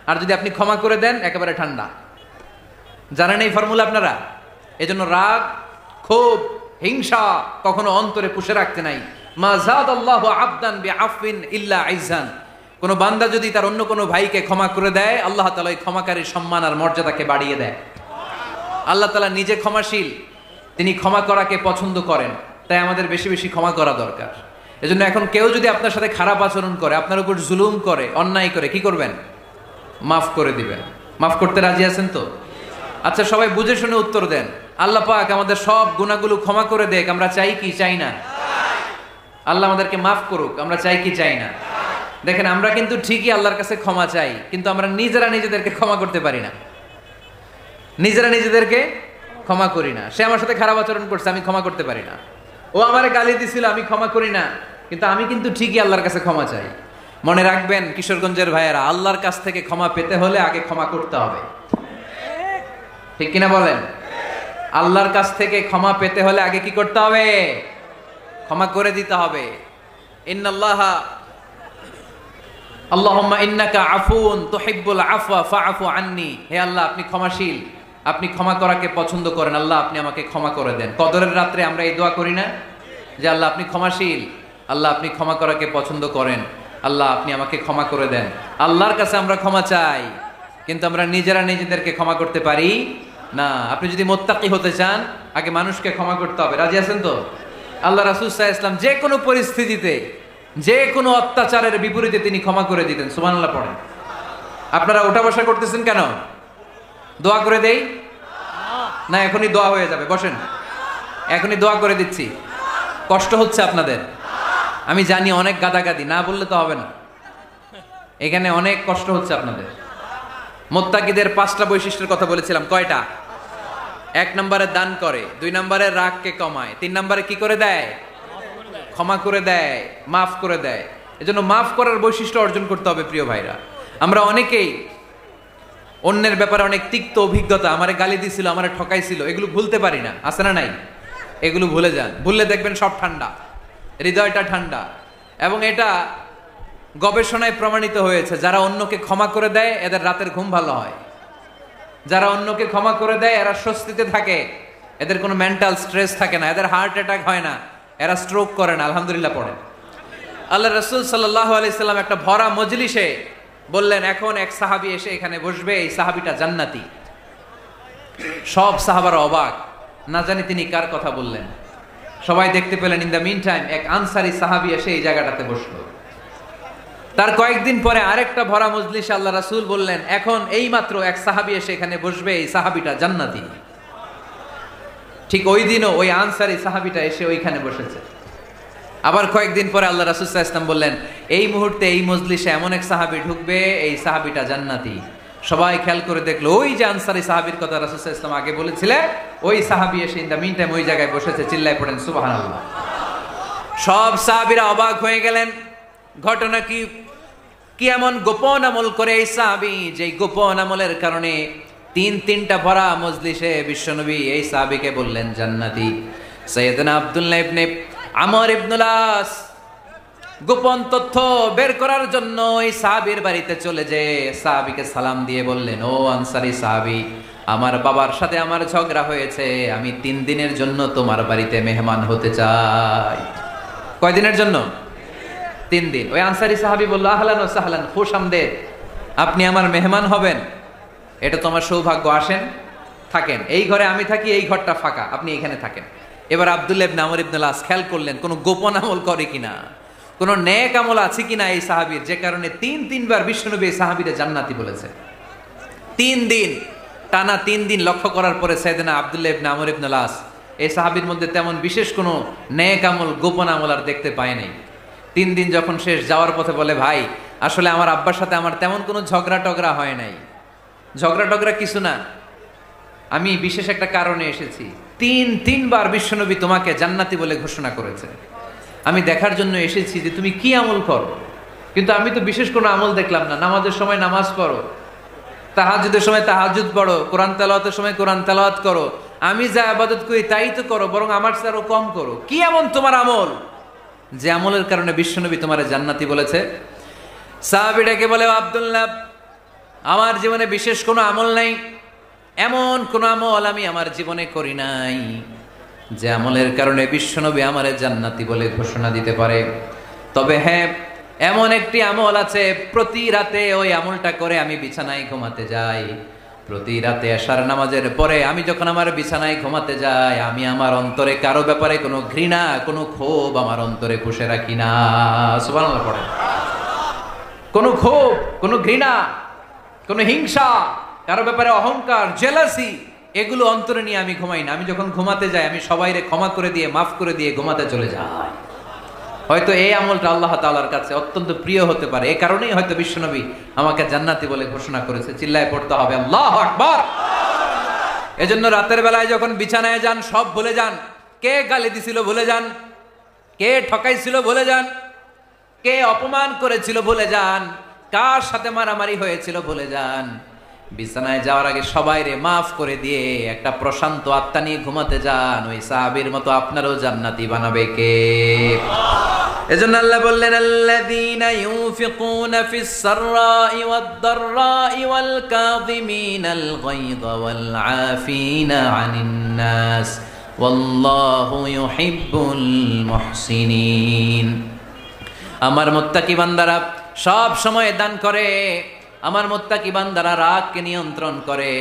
আর যদি আপনি ক্ষমা করে দেন, একেবারে ঠান্ডা। জানেন এই ফর্মুলা আপনারা? এজন্য রাগ ক্ষোভ হিংসা কখনো অন্তরে পুষে রাখতে নাই। মা যাদাল্লাহু আবদান বিআফবিন ইল্লা ইজ্জান। কোন বান্দা যদি তার অন্য কোনো ভাইকে ক্ষমা করে দেয়, আল্লাহ তাআলা এই ক্ষমাকারীর সম্মান আর মর্যাদাকে বাড়িয়ে দেয়। আল্লাহ তাআলা নিজে ক্ষমাশীল, তিনি ক্ষমা করাকে পছন্দ করেন। তাই আমাদের বেশি বেশি ক্ষমা করা দরকার। এজন্য এখন কেউ যদি আপনার সাথে খারাপ আচরণ করে, আপনার উপর জুলুম করে, অন্যায় করে, কি করবেন? মাফ করে দিবেন। মাফ করতে রাজি আছেন তো? আচ্ছা, সবাই বুঝে শুনে উত্তর দেন। আল্লাহ পাক আমাদের সব গুনাহগুলো ক্ষমা করে দেখ, আমরা চাই কি চাই না? আল্লাহ আমাদেরকে মাফ করুক, আমরা চাই কি চাই না? দেখেন, আমরা কিন্তু ঠিকই আল্লাহর কাছে ক্ষমা চাই, কিন্তু আমরা নিজেরা নিজেদেরকে ক্ষমা করতে পারি না। নিজেরা নিজেদেরকে ক্ষমা করি না। সে আমার সাথে খারাপ আচরণ করছে, আমি ক্ষমা করতে পারি না। ও আমারে গালি দিছিল, আমি ক্ষমা করি না, কিন্তু আমি কিন্তু ঠিকই আল্লাহর কাছে ক্ষমা চাই। মনে রাখবেন কিশোরগঞ্জের ভাইয়েরা, আল্লাহর কাছ থেকে ক্ষমা পেতে হলে আগে ক্ষমা করতে হবে। ঠিক কিনা বলেন? আল্লাহর কাছ থেকে ক্ষমা পেতে হলে আগে কি করতে হবে? ক্ষমা করে দিতে হবে। ইন্নাল্লাহা আল্লাহুম্মা ইন্নাকা আফুন তুহিব্বুল আফওয়া ফাআফু আন্নি। হে আল্লাহ, আপনি ক্ষমাশীল, আপনি ক্ষমা করাকে পছন্দ করেন। আল্লাহ, আপনি আমাকে ক্ষমা করে দেন। কদরের রাত্রে আমরা এই দোয়া করি না যে আল্লাহ আপনি ক্ষমাশীল, আল্লাহ আপনি ক্ষমা করাকে পছন্দ করেন, আল্লাহ আপনি আমাকে ক্ষমা করে দেন। আল্লাহর কাছে আমরা ক্ষমা চাই, কিন্তু আমরা নিজেরা নিজেদেরকে ক্ষমা করতে পারি না। আপনি যদি মুত্তাকি হতে চান, আগে মানুষকে ক্ষমা করতে হবে। রাজি আছেন তো? আল্লাহ রাসূল সাল্লাল্লাহু আলাইহি ওয়াসাল্লাম যে কোনো পরিস্থিতিতে, যে কোনো অত্যাচারের বিপরীতে তিনি ক্ষমা করে দিতেন। সুবহানাল্লাহ পড়েন। আপনারা ওঠা বসা করতেছেন কেন? দোয়া করে দেই না? এখনই দোয়া হয়ে যাবে, বসেন। এখনই দোয়া করে দিচ্ছি। কষ্ট হচ্ছে আপনাদের, আমি জানি, অনেক গাদাগাদি, না বললে তো হবে না। এখানে অনেক কষ্ট হচ্ছে আপনাদের। মুত্তাকিদের 5টা বৈশিষ্ট্যের কথা বলেছিলাম। কয়টা? 1 নম্বরে দান করে, 2 নম্বরে রাগকে কমায়, 3 নম্বরে কি করে দেয়? ক্ষমা করে দেয়, মাফ করে দেয়। এজন্য মাফ করার বৈশিষ্ট্য অর্জন করতে হবে প্রিয় ভাইরা। আমরা অনেকেই অন্যের ব্যাপারে অনেক তিক্ত অভিজ্ঞতা, আমারে গালি দিছিল, আমারে ঠকাইছিল, এগুলো ভুলতে পারি না। আছে না নাই? এগুলো ভুলে যান। ভুললে দেখবেন সব ঠান্ডা, হৃদয়টা ঠান্ডা। এবং এটা গবেষণায় প্রমাণিত হয়েছে, যারা অন্যকে ক্ষমা করে দেয় এদের রাতের ঘুম ভালো হয়। যারা অন্যকে ক্ষমা করে দেয় এরা স্বস্তিতে থাকে, এদের কোনো মেন্টাল স্ট্রেস থাকে না, এদের হার্ট অ্যাটাক হয় না, এরা স্ট্রোক করে না। আলহামদুলিল্লাহ পড়েন। আল্লাহ রাসূল সাল্লাল্লাহু আলাইহি সাল্লাম একটা ভরা মজলিসে বললেন, এখন এক সাহাবী এসে এখানে বসবে, এই সাহাবীটা জান্নাতি। সব সাহাবারা অবাক, না জানি তিনি কার কথা বললেন। সবাই দেখতে পেলেন ইন দ্য মিন টাইম এক আনসারী সাহাবী এসে এই জায়গাটাতে বসলো। তার কয়েকদিন পরে আরেকটা ভরা মজলিসে আল্লাহ রাসূল বললেন, এখন এই মাত্র এক সাহাবী এসে এখানে বসবে, এই সাহাবীটা জান্নাতি। ঠিক ওই দিনও ওই আনসারী সাহাবীটা এসে ওইখানে বসেছে। আবার কয়েকদিন পরে আল্লাহ রাসূল সাল্লাল্লাহু আলাইহি ওয়াসাল্লাম বললেন, এই মুহূর্তে এই মজলিসে এমন এক সাহাবী ঢুকবে, এই সাহাবীটা জান্নাতি। সবাই খেয়াল করে দেখলো, ওই যে আনসারী সাহাবীর কথা রাসূল সাল্লাল্লাহু আলাইহি ওয়াসাল্লাম আগে বলেছিলেন, ওই সাহাবী এসে ইন দ্য মিন টাইম ওই জায়গায় বসেছে। চিল্লায় পড়েন সুবহানাল্লাহ। সব সাহাবীরা অবাক হয়ে গেলেন। ঘটনা কি? কি এমন গোপন আমল করে এই সাহাবী, যে গোপন আমলের কারণে তিনটা ভরা মজলিসে বিশ্বনবী এই সাহাবীকে বললেন জান্নাতি। সাইয়েদনা আব্দুল্লাহ ইবনে আমর ইবনুল আস গোপন তথ্য বের করার জন্য এই সাহাবীর বাড়িতে চলে যেয়ে সাহাবীকে সালাম দিয়ে বললেন, ও আনসারী সাহাবী, আমার বাবার সাথে আমার ঝগড়া হয়েছে, আমি 3 দিনের জন্য তোমার বাড়িতে মেহমান হতে চাই। কয়দিনের জন্য? 3 দিন। ওই আনসারী সাহাবী বলল, আহলান ওয়া সাহলান, খুশ আমদেদ, আপনি আমার মেহমান হবেন, এটা তোমার সৌভাগ্য। আসেন, থাকেন, এই ঘরে আমি থাকি, এই ঘরটা ফাঁকা, আপনি এখানে থাকেন। এবার আব্দুল্লাহ ইবনে আমর ইবনুল আস খেয়াল করলেন কোনো গোপন আমল করে কিনা, কোনো নেক আমল আছে কিনা এই সাহাবীর, যে কারণে 3বার বিশ্বনবী এই সাহাবীরে জান্নাতি বলেছে। 3 দিন টানা 3 দিন লক্ষ্য করার পরে সাইয়েদনা আব্দুল্লাহ ইবনে আমর ইবনুল আস এই সাহাবীর মধ্যে তেমন বিশেষ কোনো নেক আমল, গোপন আমল আর দেখতে পায় নাই। 3 দিন যখন শেষ, যাওয়ার পথে বলে, ভাই আসলে আমার আব্বার সাথে আমার তেমন কোনো ঝগড়া টগড়া হয় নাই। ঝগড়া টগড়া কিছু না, আমি বিশেষ একটা কারণে এসেছি। 3বার বিশ্বনবী তোমাকে জান্নাতি বলে ঘোষণা করেছে, আমি দেখার জন্য এসেছি যে তুমি কি আমল করো। কিন্তু আমি তো বিশেষ কোনো আমল দেখলাম না। নামাজের সময় নামাজ পড়ো, তাহাজ্জুদের সময় তাহাজ্জুদ পড়ো, কোরআন তেলাওয়াতের সময় কোরআন তেলাওয়াত করো, আমি যা ইবাদত করি তাই তো করো, বরং আমার চেয়ে আরো কম করো। কি এমন তোমার আমল যে আমলের কারণে বিশ্বনবী তোমার জান্নাতি বলেছে? সাহাবীটাকে বলে, আব্দুল্লাহ, আমার জীবনে বিশেষ কোনো আমল নাই, এমন কোন আমল আমি আমার জীবনে করি নাই যে আমলের কারণে বিশ্বনবী আমারে জান্নাতি বলে ঘোষণা দিতে পারে। তবে হ্যাঁ, এমন একটি আমল আছে, প্রতি রাতে ওই আমলটা করে আমি বিছানায় ঘুমাতে যাই। প্রতি রাতে এশার নামাজের পরে আমি যখন আমার বিছানায় ঘুমাতে যাই, আমি আমার অন্তরে কারো ব্যাপারে কোনো ঘৃণা, কোনো ক্ষোভ আমার অন্তরে পুষে রাখি না। সুবহানাল্লাহ পড়ে। কোনো ক্ষোভ, কোনো ঘৃণা, কোনো হিংসা, কারো ব্যাপারে অহংকার, জেলাসি, এগুলো অন্তরে নিয়ে আমি ঘুমাই না। আমি যখন ঘুমাতে যাই, আমি সবাইরে ক্ষমা করে দিয়ে, মাফ করে দিয়ে ঘুমাতে চলে যাই। হয়তো এই আমলটা আল্লাহ তাআলার কাছে অত্যন্ত প্রিয় হতে পারে, এই কারণেই হয়তো বিশ্বনবী আমাকে জান্নাতি বলে ঘোষণা করেছে। চিল্লায় পড়তে হবে আল্লাহু আকবার। এজন্য রাতের বেলায় যখন বিছানায় যান, সব ভুলে যান। কে গালি দিছিল ভুলে যান, কে ঠকাইছিল ভুলে যান, কে অপমান করেছিল ভুলে যান, কার সাথে মারামারি হয়েছিল ভুলে যান। বিছানায় যাওয়ার আগে সবাইরে মাফ করে দিয়ে একটা প্রশান্ত আত্মা নিয়ে ঘুমাতে যান, ওই সাহাবীর মতো আপনারও জান্নাতি বানাবে কে? এজন্য আল্লাহ বললেন, আল্লাযীনা ইউনফিকুনা ফিস সাররাই ওয়াদ দাররাই ওয়াল কাযিমিনাল গায়যা ওয়াল আফিনা আনিন নাস ওয়াল্লাহু ইউহিব্বুল মুহসিনিন। আমার মুত্তাকি বান্দারা সব সময় দান করে, আমার মুত্তাকি বান্দারা রাগকে নিয়ন্ত্রণ করে,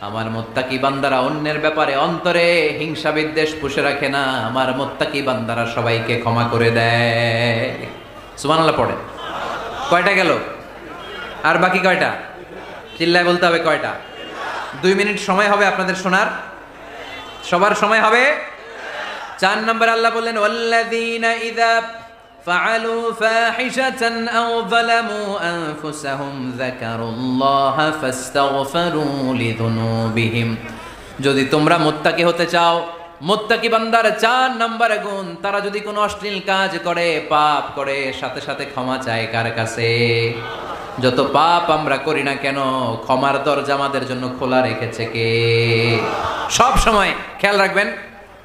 আমার মুত্তাকি বান্দারা অন্যের ব্যাপারে অন্তরে হিংসা বিদ্বেষ পুষে রাখে না, আমার মুত্তাকি বান্দারা সবাইকে ক্ষমা করে দেয়। সুবহানাল্লাহ পড়ে। কয়টা গেল? আর বাকি কয়টা? চিল্লায় বলতে হবে কয়টা? 2 মিনিট সময় হবে আপনাদের শোনার, সবার সময় হবে। 4 নম্বর আল্লাহ বললেন, ওয়াল্লাযীনা ইযা ফাআলু ফাহিশাতান আও যালামু আনফুসাহুম যাকারুল্লাহা ফাস্তাগফিরু লিযুনুবিহিম। যদি তোমরা মুত্তাকি হতে চাও, মুত্তাকি বান্দার 4 নম্বরে গুণ, তারা যদি কোনো অশ্লীল কাজ করে, পাপ করে, সাথে সাথে ক্ষমা চায় কার কাছে? যত পাপ আমরা করি না কেন, ক্ষমার দরজা আমাদের জন্য খোলা রেখেছে কে? সব সময় খেয়াল রাখবেন,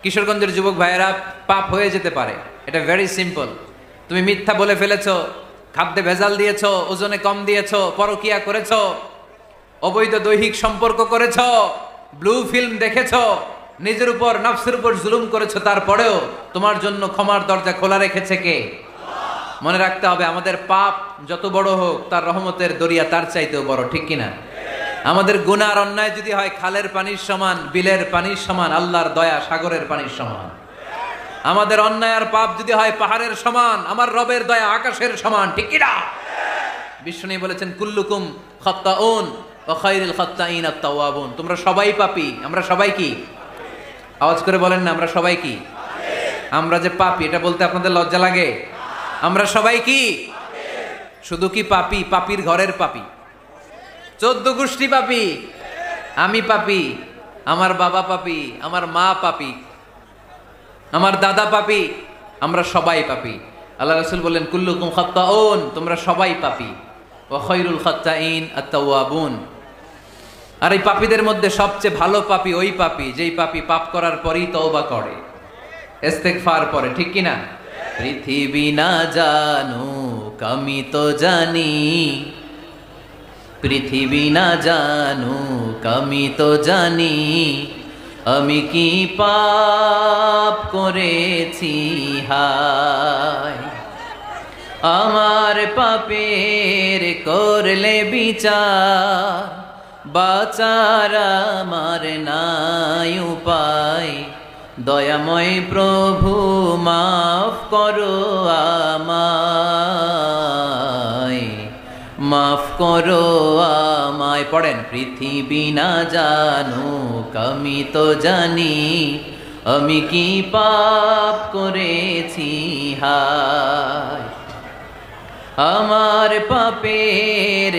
কিশোরগঞ্জের যুবক ভাইয়েরা, পাপ হয়ে যেতে পারে, এটা ভেরি সিম্পল। তুমি মিথ্যা বলে ফেলেছো, খাদ্যে ভেজাল দিয়েছো, ওজনে কম দিয়েছো, পরকিয়া করেছো, অবৈধ দৈহিক সম্পর্ক করেছো, ব্লু ফিল্ম দেখেছো, নিজের উপর নফসের উপর জুলুম করেছো, তারপরেও তোমার জন্য ক্ষমার দরজা খোলা রেখেছে কে? মনে রাখতে হবে, আমাদের পাপ যত বড় হোক, তার রহমতের দরিয়া তার চাইতেও বড়, ঠিক কিনা? আমাদের গুনাহ আর অন্যায় যদি হয় খালের পানির সমান, বিলের পানির সমান, আল্লাহর দয়া সাগরের পানির সমান। আমাদের অন্যায় আর পাপ যদি হয় পাহাড়ের সমান, আমার রবের দয়া আকাশের সমান, ঠিক কিনা? বিষ্ণু বলেছেন, কুল্লুকুম খাত্তাউন ওয়া খায়রুল খাত্তাইন আত-তাওয়াবুন। তোমরা সবাই পাপী, আমরা সবাই কি? আওয়াজ করে বলেন না, আমরা সবাই কি? আমরা যে পাপী, এটা বলতে আপনাদের লজ্জা লাগে? আমরা সবাই কি? শুধু কি পাপী? পাপীর ঘরের পাপী, 14 গোষ্ঠী পাপী। আমি পাপী, আমার বাবা পাপী, আমার মা পাপী, আমার দাদা পাপী, আমরা সবাই পাপী। আল্লাহ রাসূল বললেন, কুল্লুকুম খাত্তাউন, তোমরা সবাই পাপী, ওয়া খায়রুল খাত্তাইন আত-তাওয়াবুন। আর এই পাপীদের মধ্যে সবচেয়ে ভালো পাপী ওই পাপী যেই পাপী পাপ করার পরই তওবা করে, ইস্তেগফার পড়ে, ঠিক কিনা? পৃথিবী না জানুক আমি তো জানি, পৃথিবী না জানুক আমি তো জানি, আমি কি পাপ করেছি হায়, আমার পাপের করলে বিচার, বাঁচার আমার নাই উপায়, দয়াময় প্রভু মাফ করো আমায়, মাফ করো আমায়। পড়েন, পৃথিবী না জানুক আমি তো জানি, আমি কি পাপ করেছি হায়, আমার পাপের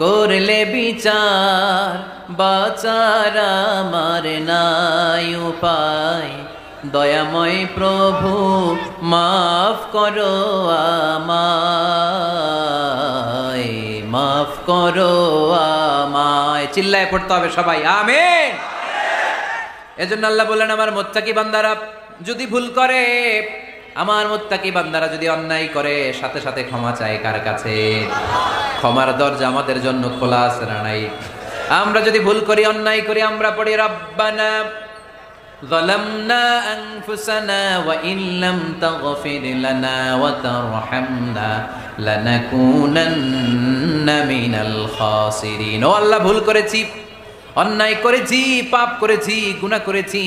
করলে বিচার, বাঁচার আমার নাই উপায়, দয়াময় প্রভু মাফ করো আমায়, মাফ করো আমায়। চিল্লায় পড়তে হবে সবাই, আমিন। এজন্য আল্লাহ বললেন, আমার মুত্তাকি বান্দারা যদি ভুল করে, আমার মুত্তাকি বান্দারা যদি অন্যায় করে, সাথে সাথে ক্ষমা চায় কার কাছে? ক্ষমার দরজা আমাদের জন্য খোলা আছে না নাই? আমরা যদি ভুল করি, অন্যায় করি, আমরা পড়ি, রব্বানা যালামনা আনফুসানা ওয়া ইন লাম তাগফির লানা ওয়া তারহামনা লানাকুনান্না মিনাল খাসিরিন। ও আল্লাহ, ভুল করেছি, অন্যায় করেছি, পাপ করেছি, গুনাহ করেছি,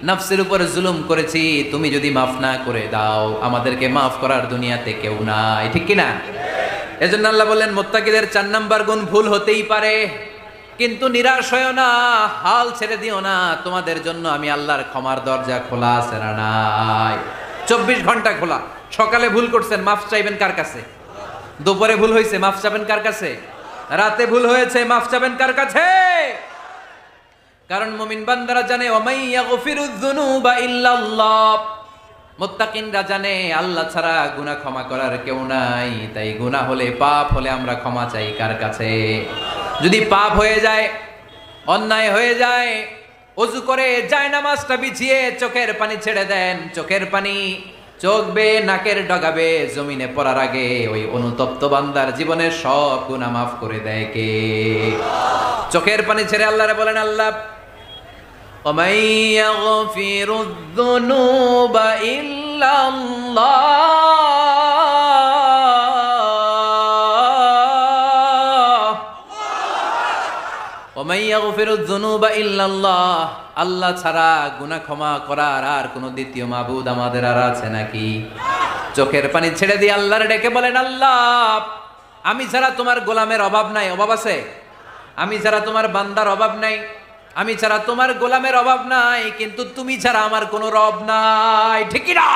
নফসের উপর জুলুম করেছি, তুমি যদি মাফ না করে দাও, আমাদেরকে মাফ করার দুনিয়াতে কেউ নাই, ঠিক কিনা? এজন্য আল্লাহ বললেন, মুত্তাকিদের 4 নাম্বার গুণ, ভুল হতেই পারে, কিন্তু নিরাশ হয়ো না, হাল ছেড়ে দিও না, তোমাদের জন্য আমি আল্লাহর ক্ষমার দরজা খোলা আছে না নাই? 24 ঘন্টা খোলা। সকালে ভুল করছেন, মাফ চাইবেন কার কাছে? দুপুরে ভুল হয়েছে, মাফ চাইবেন কার কাছে? রাতে ভুল হয়েছে, মাফ চাইবেন কার কাছে? কারণ মুমিন বান্দারা জানে, ওয়ামাই ইয়াগফিরুয যুনুবা ইল্লাল্লাহ, মুত্তাকিনরা জানে আল্লাহ ছাড়া গুনাহ ক্ষমা করার কেউ নাই। তাই গুনাহ হলে, পাপ হলে আমরা ক্ষমা চাই কার কাছে? যদি পাপ হয়ে যায়, অন্যায় হয়ে যায়, ওযু করে জায়নামাজটা বিছিয়ে চোখের পানি ছেড়ে দেন। চোখের পানি চোখ বেয়ে নাকের ডগাবে জমিনে পড়ার আগে ওই অনুতপ্ত বান্দার জীবনের সব গুনাহ মাফ করে দেয় কে? চোখের পানি ছেড়ে আল্লাহরে বলেন, আল্লাহ وَمَن يَغْفِرُ الذُّنُوبَ إِلَّا اللَّهُ وَمَن يَغْفِرُ الذُّنُوبَ إِلَّا اللَّهُ আল্লাহ ছাড়া গুনাহ ক্ষমা করার আর কোন দ্বিতীয় মাবুদ আমাদের আর আছে নাকি? চোখের পানি ছেড়ে দিয়ে আল্লাহরে ডেকে বলেন, আল্লাহ আমি ছাড়া তোমার গোলামের অভাব নাই। অভাব আছে? আমি ছাড়া তোমার বান্দার অভাব নাই, আমি ছাড়া তোমার গোলামের অভাব নাই, কিন্তু তুমি ছাড়া আমার কোনো রব নাই। ঠিক কি না?